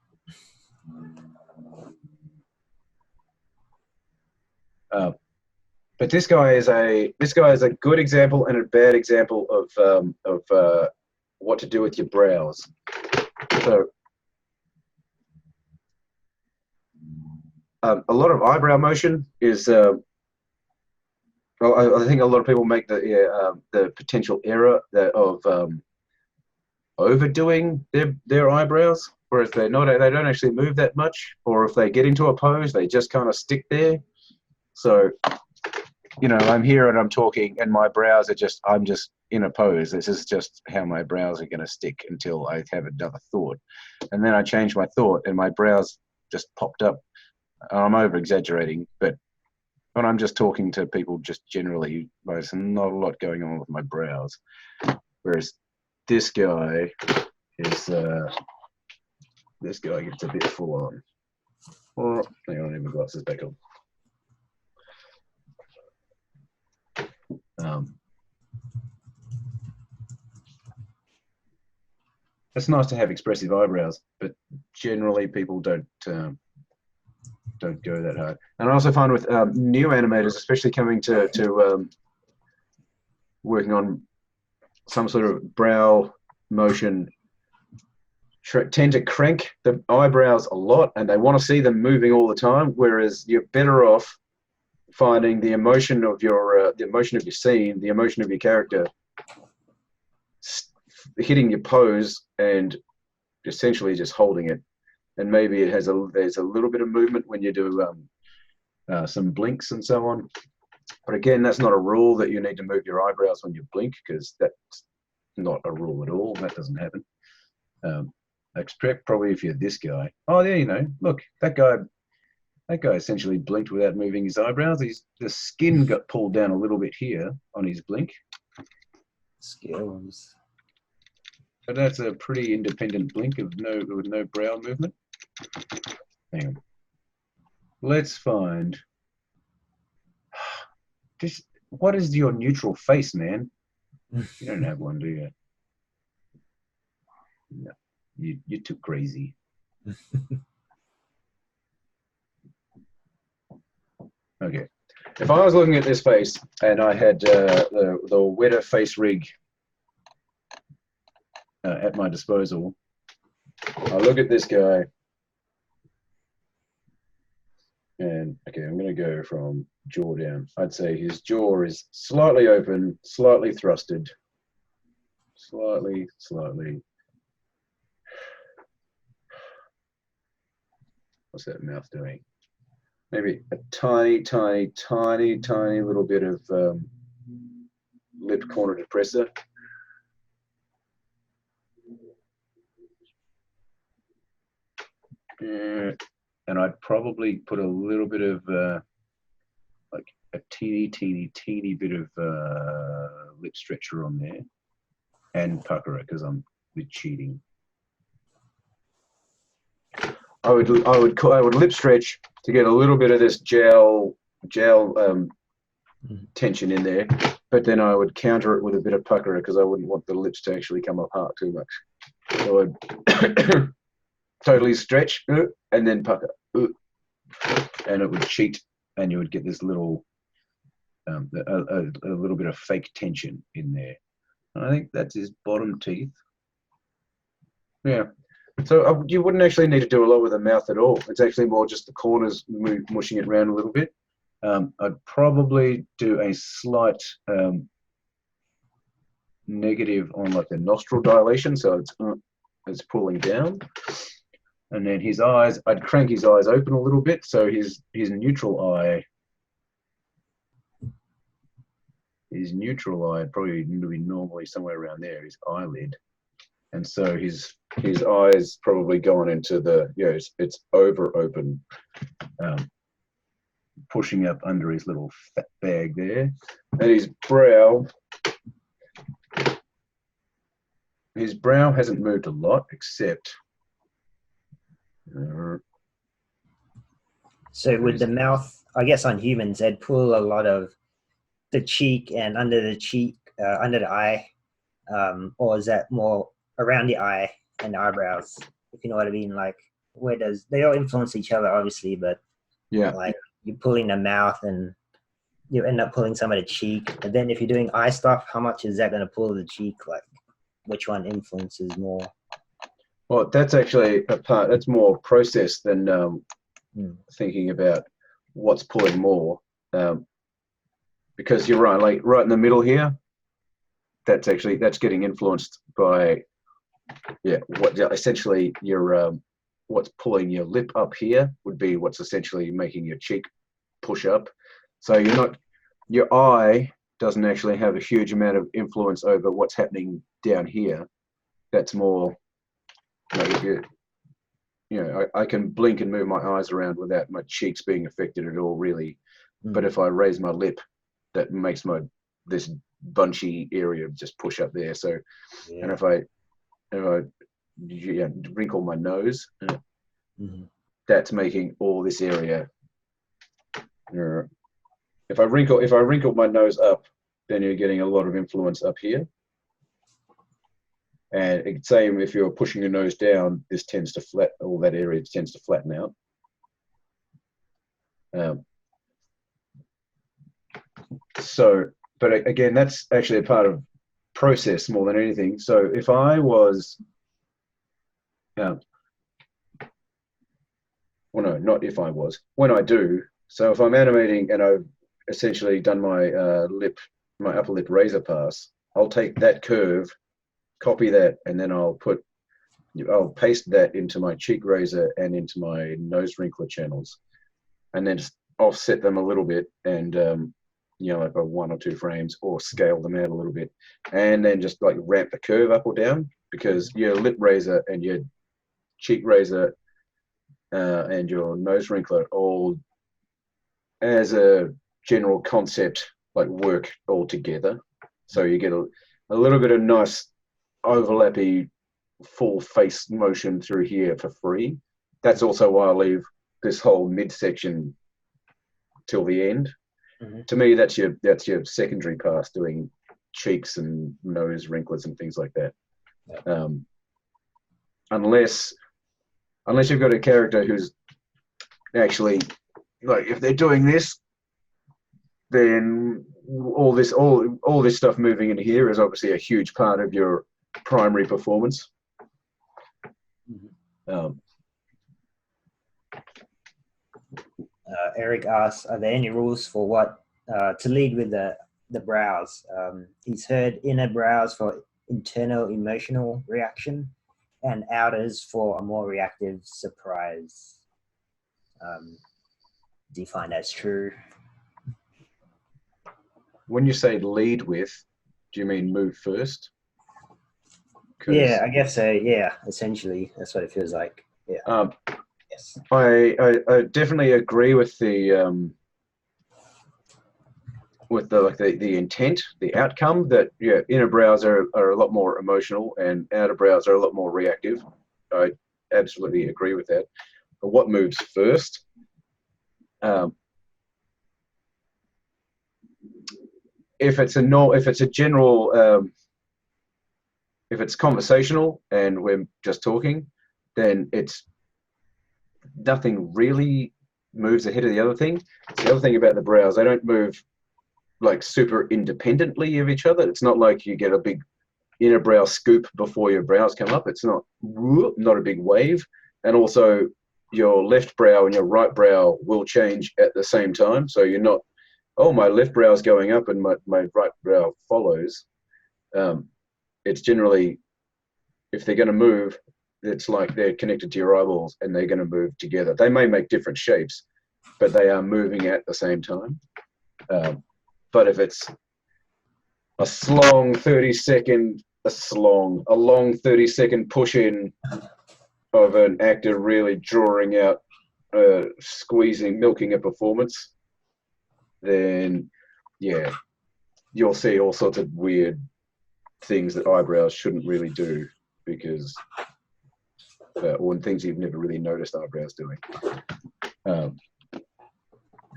But this guy is a good example and a bad example of what to do with your brows. So a lot of eyebrow motion is. Well, I think a lot of people make the potential error of overdoing their eyebrows, whereas they don't actually move that much, or if they get into a pose, they just kind of stick there. So, you know, I'm here and I'm talking, and my brows are I'm just in a pose. This is just how my brows are going to stick until I have another thought, and then I change my thought, and my brows just popped up. I'm over exaggerating, but when I'm just talking to people, just generally, there's not a lot going on with my brows. Whereas this guy is this guy gets a bit full on. Oh, hang on, I need my glasses back on. It's nice to have expressive eyebrows, but generally people don't go that hard. And I also find with new animators, especially coming to working on some sort of brow motion, tend to crank the eyebrows a lot, and they want to see them moving all the time. Whereas you're better off finding the emotion of your scene, the emotion of your character, hitting your pose and essentially just holding it. And maybe there's a little bit of movement when you do some blinks and so on. But again, that's not a rule that you need to move your eyebrows when you blink, because that's not a rule at all. That doesn't happen. Expect probably if you're this guy. Oh, yeah, you know, look, that guy essentially blinked without moving his eyebrows. The skin got pulled down a little bit here on his blink. Skills. But that's a pretty independent blink with no brow movement. Hang on. Let's find. What is your neutral face, man? You don't have one, do you? No, you're too crazy. Okay. If I was looking at this face and I had the Weta face rig at my disposal, I look at this guy, and okay, I'm going to go from jaw down. I'd say his jaw is slightly open, slightly thrusted, slightly. What's that mouth doing? Maybe a tiny little bit of lip corner depressor. And I'd probably put a little bit of like a teeny bit of lip stretcher on there, and pucker it because I'm a bit cheating. I would lip stretch to get a little bit of this gel tension in there, but then I would counter it with a bit of pucker because I wouldn't want the lips to actually come apart too much. So I'd totally stretch and then pucker, and it would cheat, and you would get this little a little bit of fake tension in there. And I think that's his bottom teeth. Yeah. So you wouldn't actually need to do a lot with the mouth at all. It's actually more just the corners, mushing it around a little bit. I'd probably do a slight negative on like the nostril dilation, so it's pulling down. And then his eyes, I'd crank his eyes open a little bit, so his neutral eye probably be normally somewhere around there, his eyelid. And so his eyes probably going into the, it's over open, pushing up under his little fat bag there. And his brow hasn't moved a lot, except so with the mouth, I guess on humans, they'd pull a lot of the cheek and under the cheek, under the eye, or is that more around the eye and the eyebrows, if you know what I mean? Like, they all influence each other, obviously, but yeah, like you're pulling the mouth and you end up pulling some of the cheek. But then if you're doing eye stuff, how much is that going to pull the cheek? Like, which one influences more? Well, that's actually that's more process than thinking about what's pulling more. Because you're right, like right in the middle here, that's getting influenced by essentially your what's pulling your lip up here would be what's essentially making your cheek push up. So your eye doesn't actually have a huge amount of influence over what's happening down here. That's more like I can blink and move my eyes around without my cheeks being affected at all, really. But if I raise my lip, that makes this bunchy area just push up there. So, and if I wrinkle my nose, that's making all this area. If I wrinkle my nose up, then you're getting a lot of influence up here. And same if you're pushing your nose down, this tends to all that area tends to flatten out. But again, that's actually a part of process more than anything. So if I was, well, no, not if I was, when I do. So if I'm animating and I've essentially done my upper lip razor pass, I'll take that curve, copy that, and then I'll paste that into my cheek razor and into my nose wrinkler channels, and then just offset them a little bit and like by 1 or 2 frames, or scale them out a little bit, and then just like ramp the curve up or down, because your lip razor and your cheek razor and your nose wrinkler all, as a general concept, like work all together. So you get a little bit of nice overlappy full face motion through here for free. That's also why I leave this whole midsection till the end. To me, that's your secondary pass, doing cheeks and nose wrinklers and things like that. Unless you've got a character who's actually, like, if they're doing this, then all this stuff moving into here is obviously a huge part of your primary performance. Eric asks, are there any rules for what to lead with the brows? He's heard inner brows for internal emotional reaction and outers for a more reactive surprise. Do you find that's true? When you say lead with, do you mean move first? Yeah, I guess so. Yeah, essentially, that's what it feels like. Yeah. Yes. I definitely agree with the intent, the outcome, that inner brows are a lot more emotional and outer brows are a lot more reactive. I absolutely agree with that. what moves first. If it's a general, if it's conversational and we're just talking, then it's nothing really moves ahead of the other thing. It's the other thing about the brows, they don't move like super independently of each other. It's not like you get a big inner brow scoop before your brows come up. It's not a big wave. And also your left brow and your right brow will change at the same time. So you're not, oh, my left brow is going up and my right brow follows. It's generally, if they're going to move, it's like they're connected to your eyeballs and they're going to move together. They may make different shapes, but they are moving at the same time. But if it's a long 30-second push in of an actor really drawing out, milking a performance, then yeah, you'll see all sorts of weird things that eyebrows shouldn't really do, because or things you've never really noticed eyebrows doing.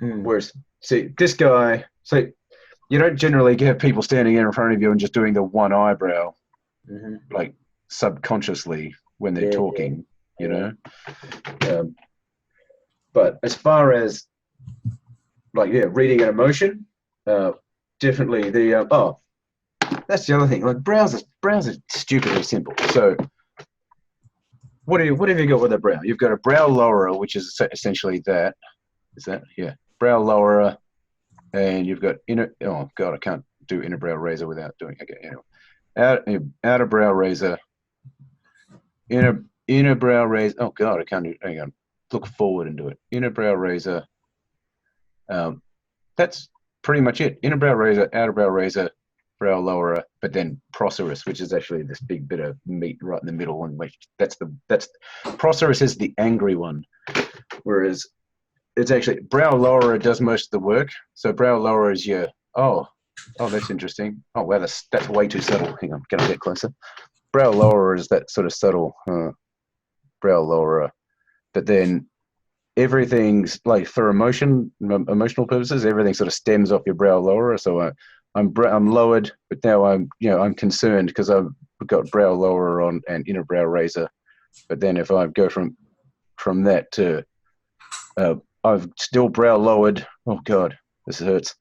Whereas, see, this guy, you don't generally get people standing in front of you and just doing the one eyebrow, like subconsciously when they're talking, you know. But as far as reading an emotion, definitely the that's the other thing. Like brows are stupidly simple. So what have you got with a brow? You've got a brow lowerer, which is essentially that. Is that brow lowerer, and you've got oh god, I can't do inner brow razor without doing anyway. Outer brow razor, inner brow razor. Oh god, I can't do. Hang on, look forward and do it. Inner brow razor. That's pretty much it. Inner brow razor, outer brow razor, brow lowerer, but then procerus, which is actually this big bit of meat right in the middle, and that's procerus is the angry one, whereas it's actually brow lowerer does most of the work. So brow lowerer is your oh that's interesting. Oh wow, that's way too subtle. Hang on, can I get closer? Brow lowerer is that sort of subtle brow lowerer, but then everything's like for emotional purposes, everything sort of stems off your brow lowerer. So I'm lowered, but now I'm concerned because I've got brow lowerer on and inner brow razor. But then if I go from that to I've still brow lowered. Oh god, this hurts.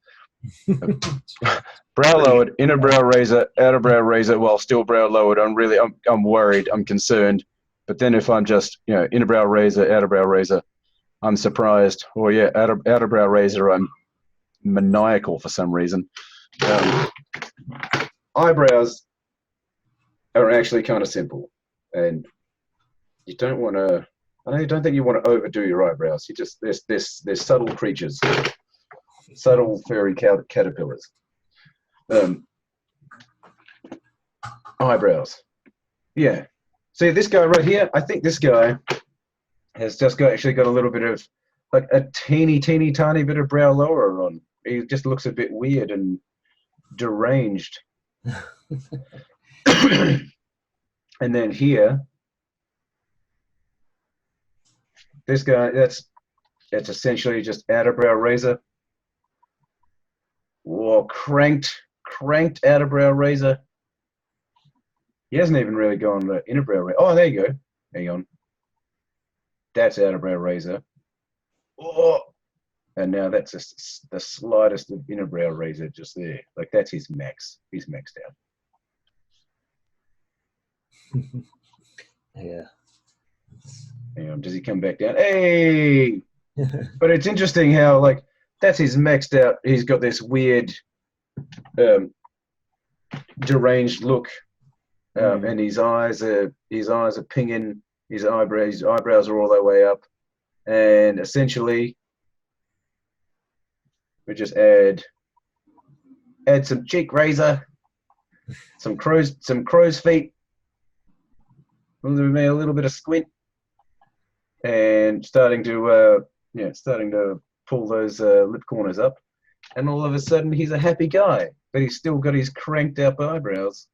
Brow lowered, inner brow razor, outer brow razor, while still brow lowered. I'm worried. I'm concerned. But then if I'm just inner brow razor, outer brow razor, I'm surprised. Or outer brow razor, I'm maniacal for some reason. Eyebrows are actually kind of simple, and you don't want to. I don't think you want to overdo your eyebrows. You just they're subtle creatures, subtle furry caterpillars. Eyebrows. Yeah. See this guy right here. I think this guy has just actually got a little bit of like a teeny tiny bit of brow lower on. He just looks a bit weird and deranged. And then here, this guy, that's essentially just outer brow razor. Whoa, cranked outer brow razor. He hasn't even really gone to inner brow razor. Oh, there you go. Hang on. That's outer brow razor. Oh, and now that's just the slightest of inner brow razor just there. Like that's his max. He's maxed out. Yeah. Does he come back down? Hey! But it's interesting how like that's his maxed out. He's got this weird, deranged look, and his eyes are pinging. His eyebrows are all the way up, and essentially we just add some cheek razor, some crow's feet. A little bit of squint, and starting to pull those lip corners up, and all of a sudden he's a happy guy, but he's still got his cranked up eyebrows.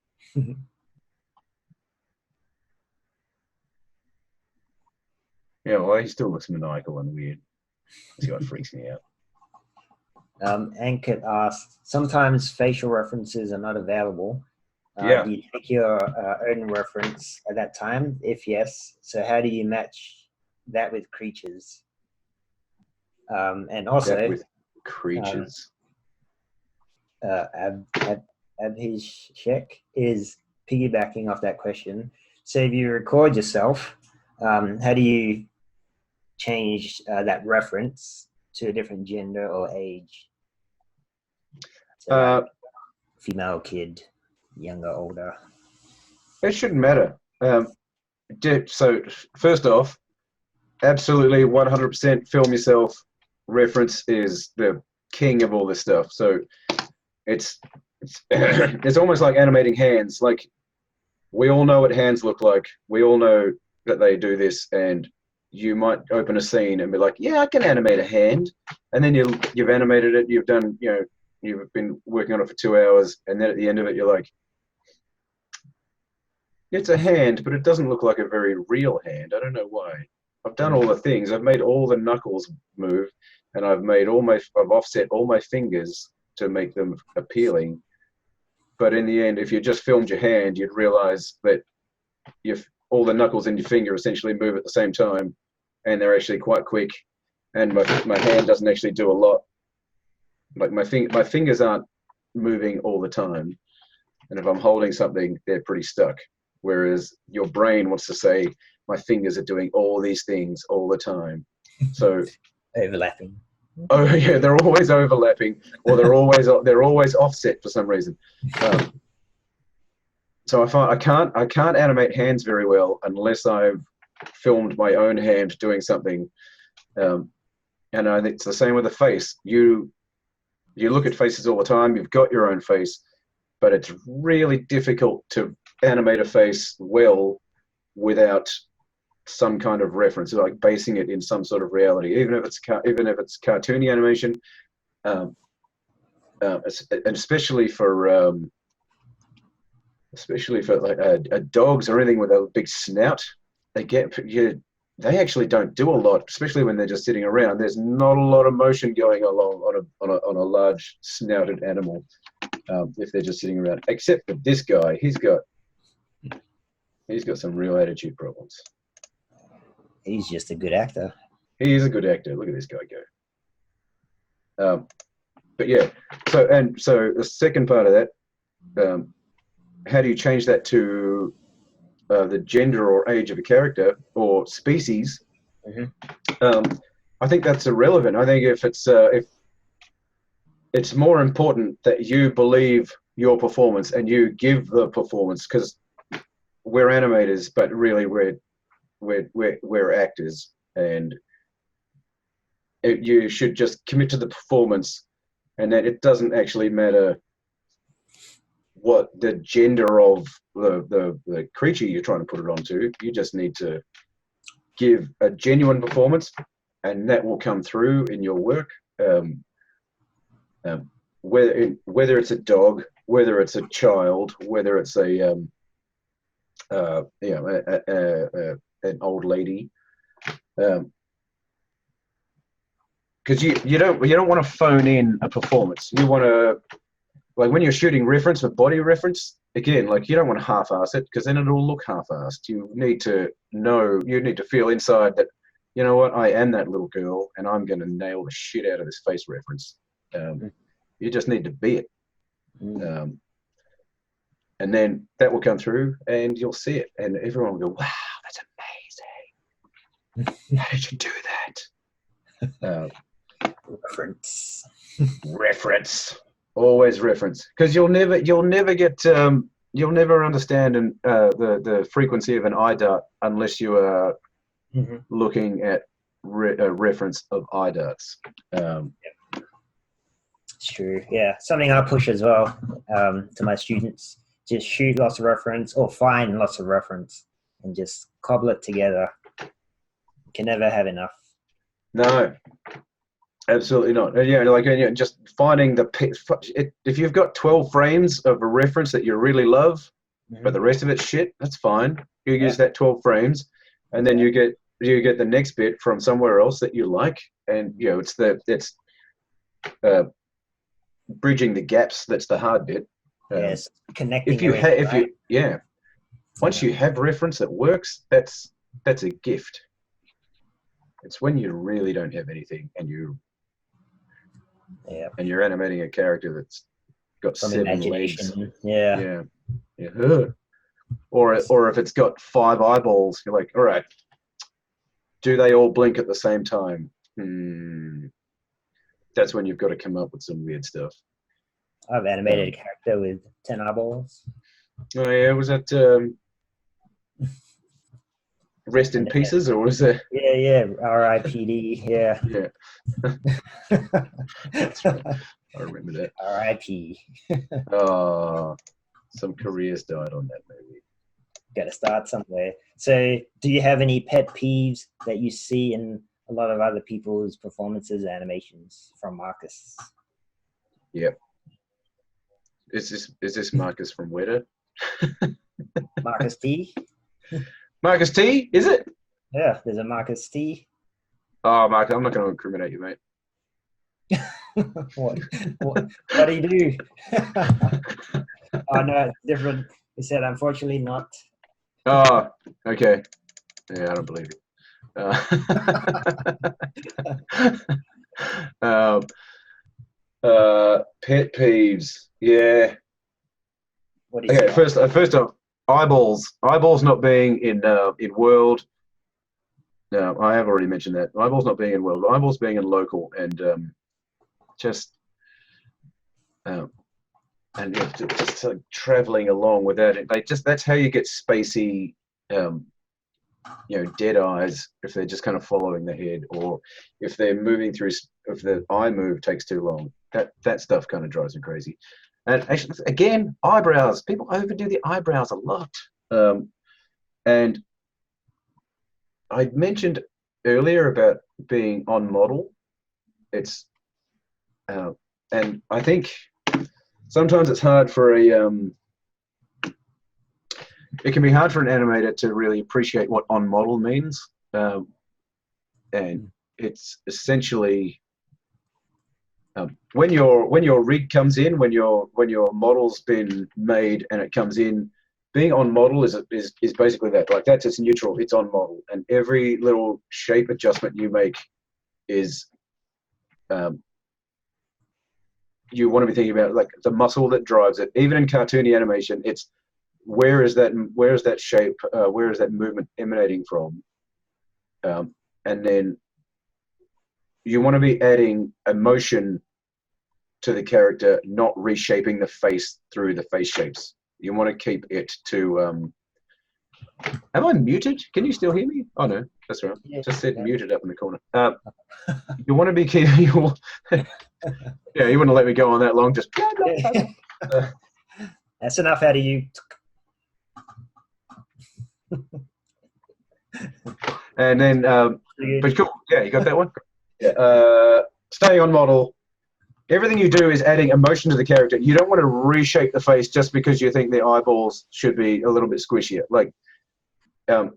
Yeah, well, he still looks maniacal and weird. That's what freaks me out. Ankit asked, sometimes facial references are not available. Yeah. Do you take your own reference at that time? If yes, so how do you match that with creatures? And also, That with creatures. Abhishek is piggybacking off that question. So if you record yourself, how do you change that reference to a different gender or age? So like female, kid, younger, older. It shouldn't matter. So first off, absolutely 100% film yourself. Reference is the king of all this stuff. So it's it's almost like animating hands. Like, we all know what hands look like. We all know that they do this, and you might open a scene and be like, yeah, I can animate a hand. And then you've animated it, you've done, you've been working on it for 2 hours, and then at the end of it, you're like, it's a hand, but it doesn't look like a very real hand. I don't know why. I've done all the things. I've made all the knuckles move, and I've offset all my fingers to make them appealing. But in the end, if you just filmed your hand, you'd realize that all the knuckles in your finger essentially move at the same time, and they're actually quite quick. And my hand doesn't actually do a lot. Like my fingers aren't moving all the time, and if I'm holding something, they're pretty stuck. Whereas your brain wants to say, my fingers are doing all these things all the time. So overlapping. Oh yeah, they're always overlapping, or they're always offset for some reason. So I find I can't animate hands very well unless I've filmed my own hand doing something. And I think it's the same with the face. You look at faces all the time. You've got your own face, but it's really difficult to animate a face well without some kind of reference, like basing it in some sort of reality, even if it's cartoony animation, and especially for like dogs or anything with a big snout. They actually don't do a lot, especially when they're just sitting around. There's not a lot of motion going along on a large snouted animal if they're just sitting around. Except for this guy, he's got some real attitude problems. He's just a good actor. He is a good actor. Look at this guy go. But yeah, so the second part of that, how do you change that to the gender or age of a character or species? Mm-hmm. I think that's irrelevant. I think if it's more important that you believe your performance and you give the performance, because we're animators, but really we're actors, and you should just commit to the performance, and that it doesn't actually matter what the gender of the creature you're trying to put it onto. You just need to give a genuine performance, and that will come through in your work. Whether it's a dog, whether it's a child, whether it's an old lady, because you don't want to phone in a performance. You want to, like when you're shooting reference with body reference, again, like you don't want to half-ass it, because then it'll look half-assed. You need to feel inside that, you know what, I am that little girl, and I'm going to nail the shit out of this face reference. You just need to be it. And then that will come through, and you'll see it, and everyone will go, wow, that's amazing. How did you do that? Reference. Always reference. Because you'll never understand the frequency of an eye dart unless you are looking at a reference of eye darts. It's true. Yeah, something I push as well to my students: just shoot lots of reference, or find lots of reference, and just cobble it together. You can never have enough. No, absolutely not. And just finding if you've got 12 frames of a reference that you really love, but the rest of it's shit, that's fine. You use that 12 frames, and then you get you get the next bit from somewhere else that you like, and it's bridging the gaps. That's the hard bit. Yes, connecting. Once you have reference that works, that's a gift. It's when you really don't have anything, and you're animating a character that's got Some 7 imagination. legs. Yeah. Or if it's got 5 eyeballs, you're like, all right, do they all blink at the same time? That's when you've got to come up with some weird stuff. I've animated a character with 10 eyeballs. Oh yeah, was that Rest in Pieces, or was it? Yeah, R.I.P.D. Yeah. That's right. I remember that. R.I.P. Oh, some careers died on that movie. Got to start somewhere. So, do you have any pet peeves that you see in a lot of other people's performances, animations from Marcus? Yep. Is this Marcus from Weta? Marcus T? Marcus T, is it? Yeah, there's a Marcus T. Oh, Mark, I'm not going to incriminate you, mate. What do you do? Oh, no, it's different. He said, unfortunately not. Oh, okay. Yeah, I don't believe it. Pet peeves. Yeah. What do you Okay, say? first off, eyeballs. Eyeballs not being in world. No, I have already mentioned that. Eyeballs not being in world. Eyeballs being in local, and just like traveling along with that. That's how you get spacey, dead eyes if they're just kind of following the head, or if they're moving through. If the eye move takes too long, that stuff kind of drives me crazy. And actually, again, eyebrows. People overdo the eyebrows a lot. And I mentioned earlier about being on model. It's and I think sometimes it's hard for it can be hard for an animator to really appreciate what on model means. And it's essentially when your rig comes in, when your model's been made and it comes in, being on model is basically that. Like, that's its neutral. It's on model, and every little shape adjustment you make is you want to be thinking about, like, the muscle that drives it. Even in cartoony animation, it's where is that shape, where is that movement emanating from, and then you want to be adding emotion to the character, not reshaping the face through the face shapes. You want to keep it to. Am I muted? Can you still hear me? Oh no, that's right. Yeah, just said muted up in the corner. You want to be keeping. You want to let me go on that long. Just. That's enough out of you. And then, but cool. Yeah, you got that one. Yeah. Staying on model. Everything you do is adding emotion to the character. You don't want to reshape the face just because you think the eyeballs should be a little bit squishier. Like, the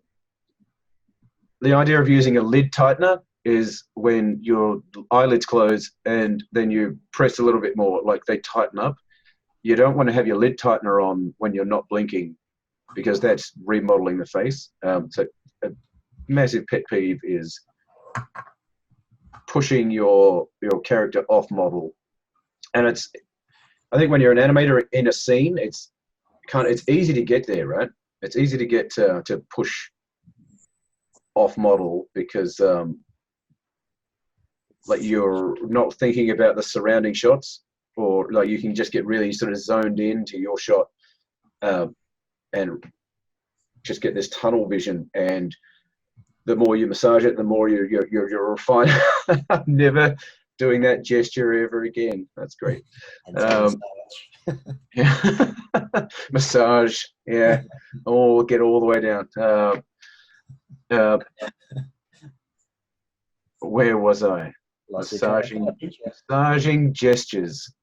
idea of using a lid tightener is when your eyelids close and then you press a little bit more, like they tighten up. You don't want to have your lid tightener on when you're not blinking, because that's remodeling the face. So a massive pet peeve is pushing your character off model. And I think when you're an animator in a scene, it's easy to get there, right? It's easy to get to push off model because like you're not thinking about the surrounding shots, or like you can just get really sort of zoned into your shot and just get this tunnel vision. And the more you massage it, the more you're refined. I'm never doing that gesture ever again. That's great. Yeah. Massage. Yeah. Oh, get all the way down. Where was I? Massaging gestures.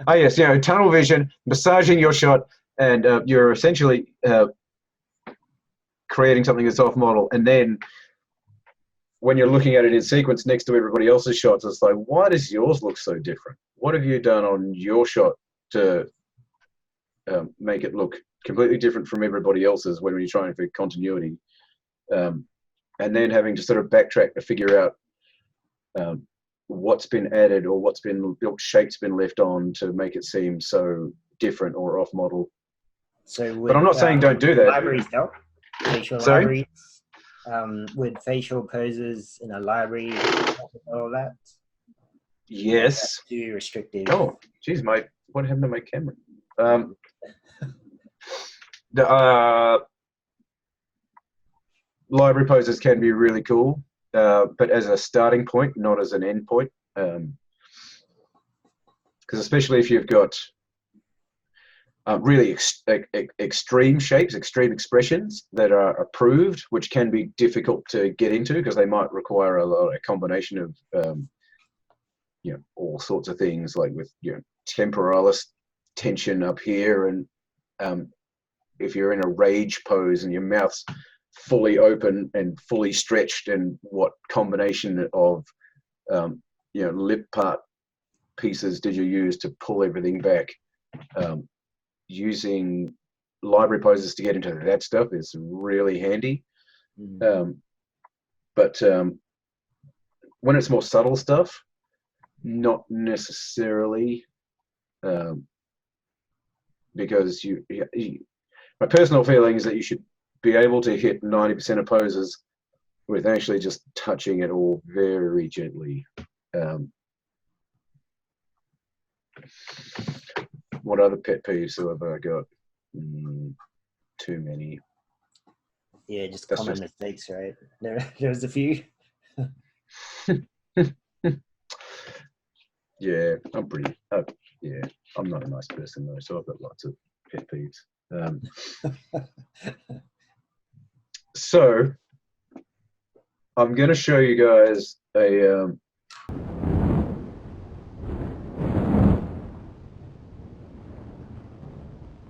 Oh yes, tunnel vision, massaging your shot, and you're essentially creating something that's off model, and then when you're looking at it in sequence next to everybody else's shots, it's like, why does yours look so different? What have you done on your shot to make it look completely different from everybody else's when you're trying for continuity? And then having to sort of backtrack to figure out what's been added or what shape's been left on to make it seem so different or off model. So but I'm not saying don't do that. Libraries help? Facial Sorry? libraries? With facial poses in a library, all that? Yes. Too restrictive. Oh, geez, what happened to my camera? Library poses can be really cool, but as a starting point, not as an end point. Because especially if you've got really extreme shapes, extreme expressions that are approved, which can be difficult to get into because they might require a combination of all sorts of things, like with temporalis tension up here, and if you're in a rage pose and your mouth's fully open and fully stretched, and what combination of lip part pieces did you use to pull everything back? Using library poses to get into that stuff is really handy. But when it's more subtle stuff, not necessarily, because my personal feeling is that you should be able to hit 90% of poses with actually just touching it all very gently. What other pet peeves have I got? Too many. Yeah, just common mistakes, right? There's a few. Yeah, I'm pretty. Yeah, I'm not a nice person though, so I've got lots of pet peeves. So I'm going to show you guys a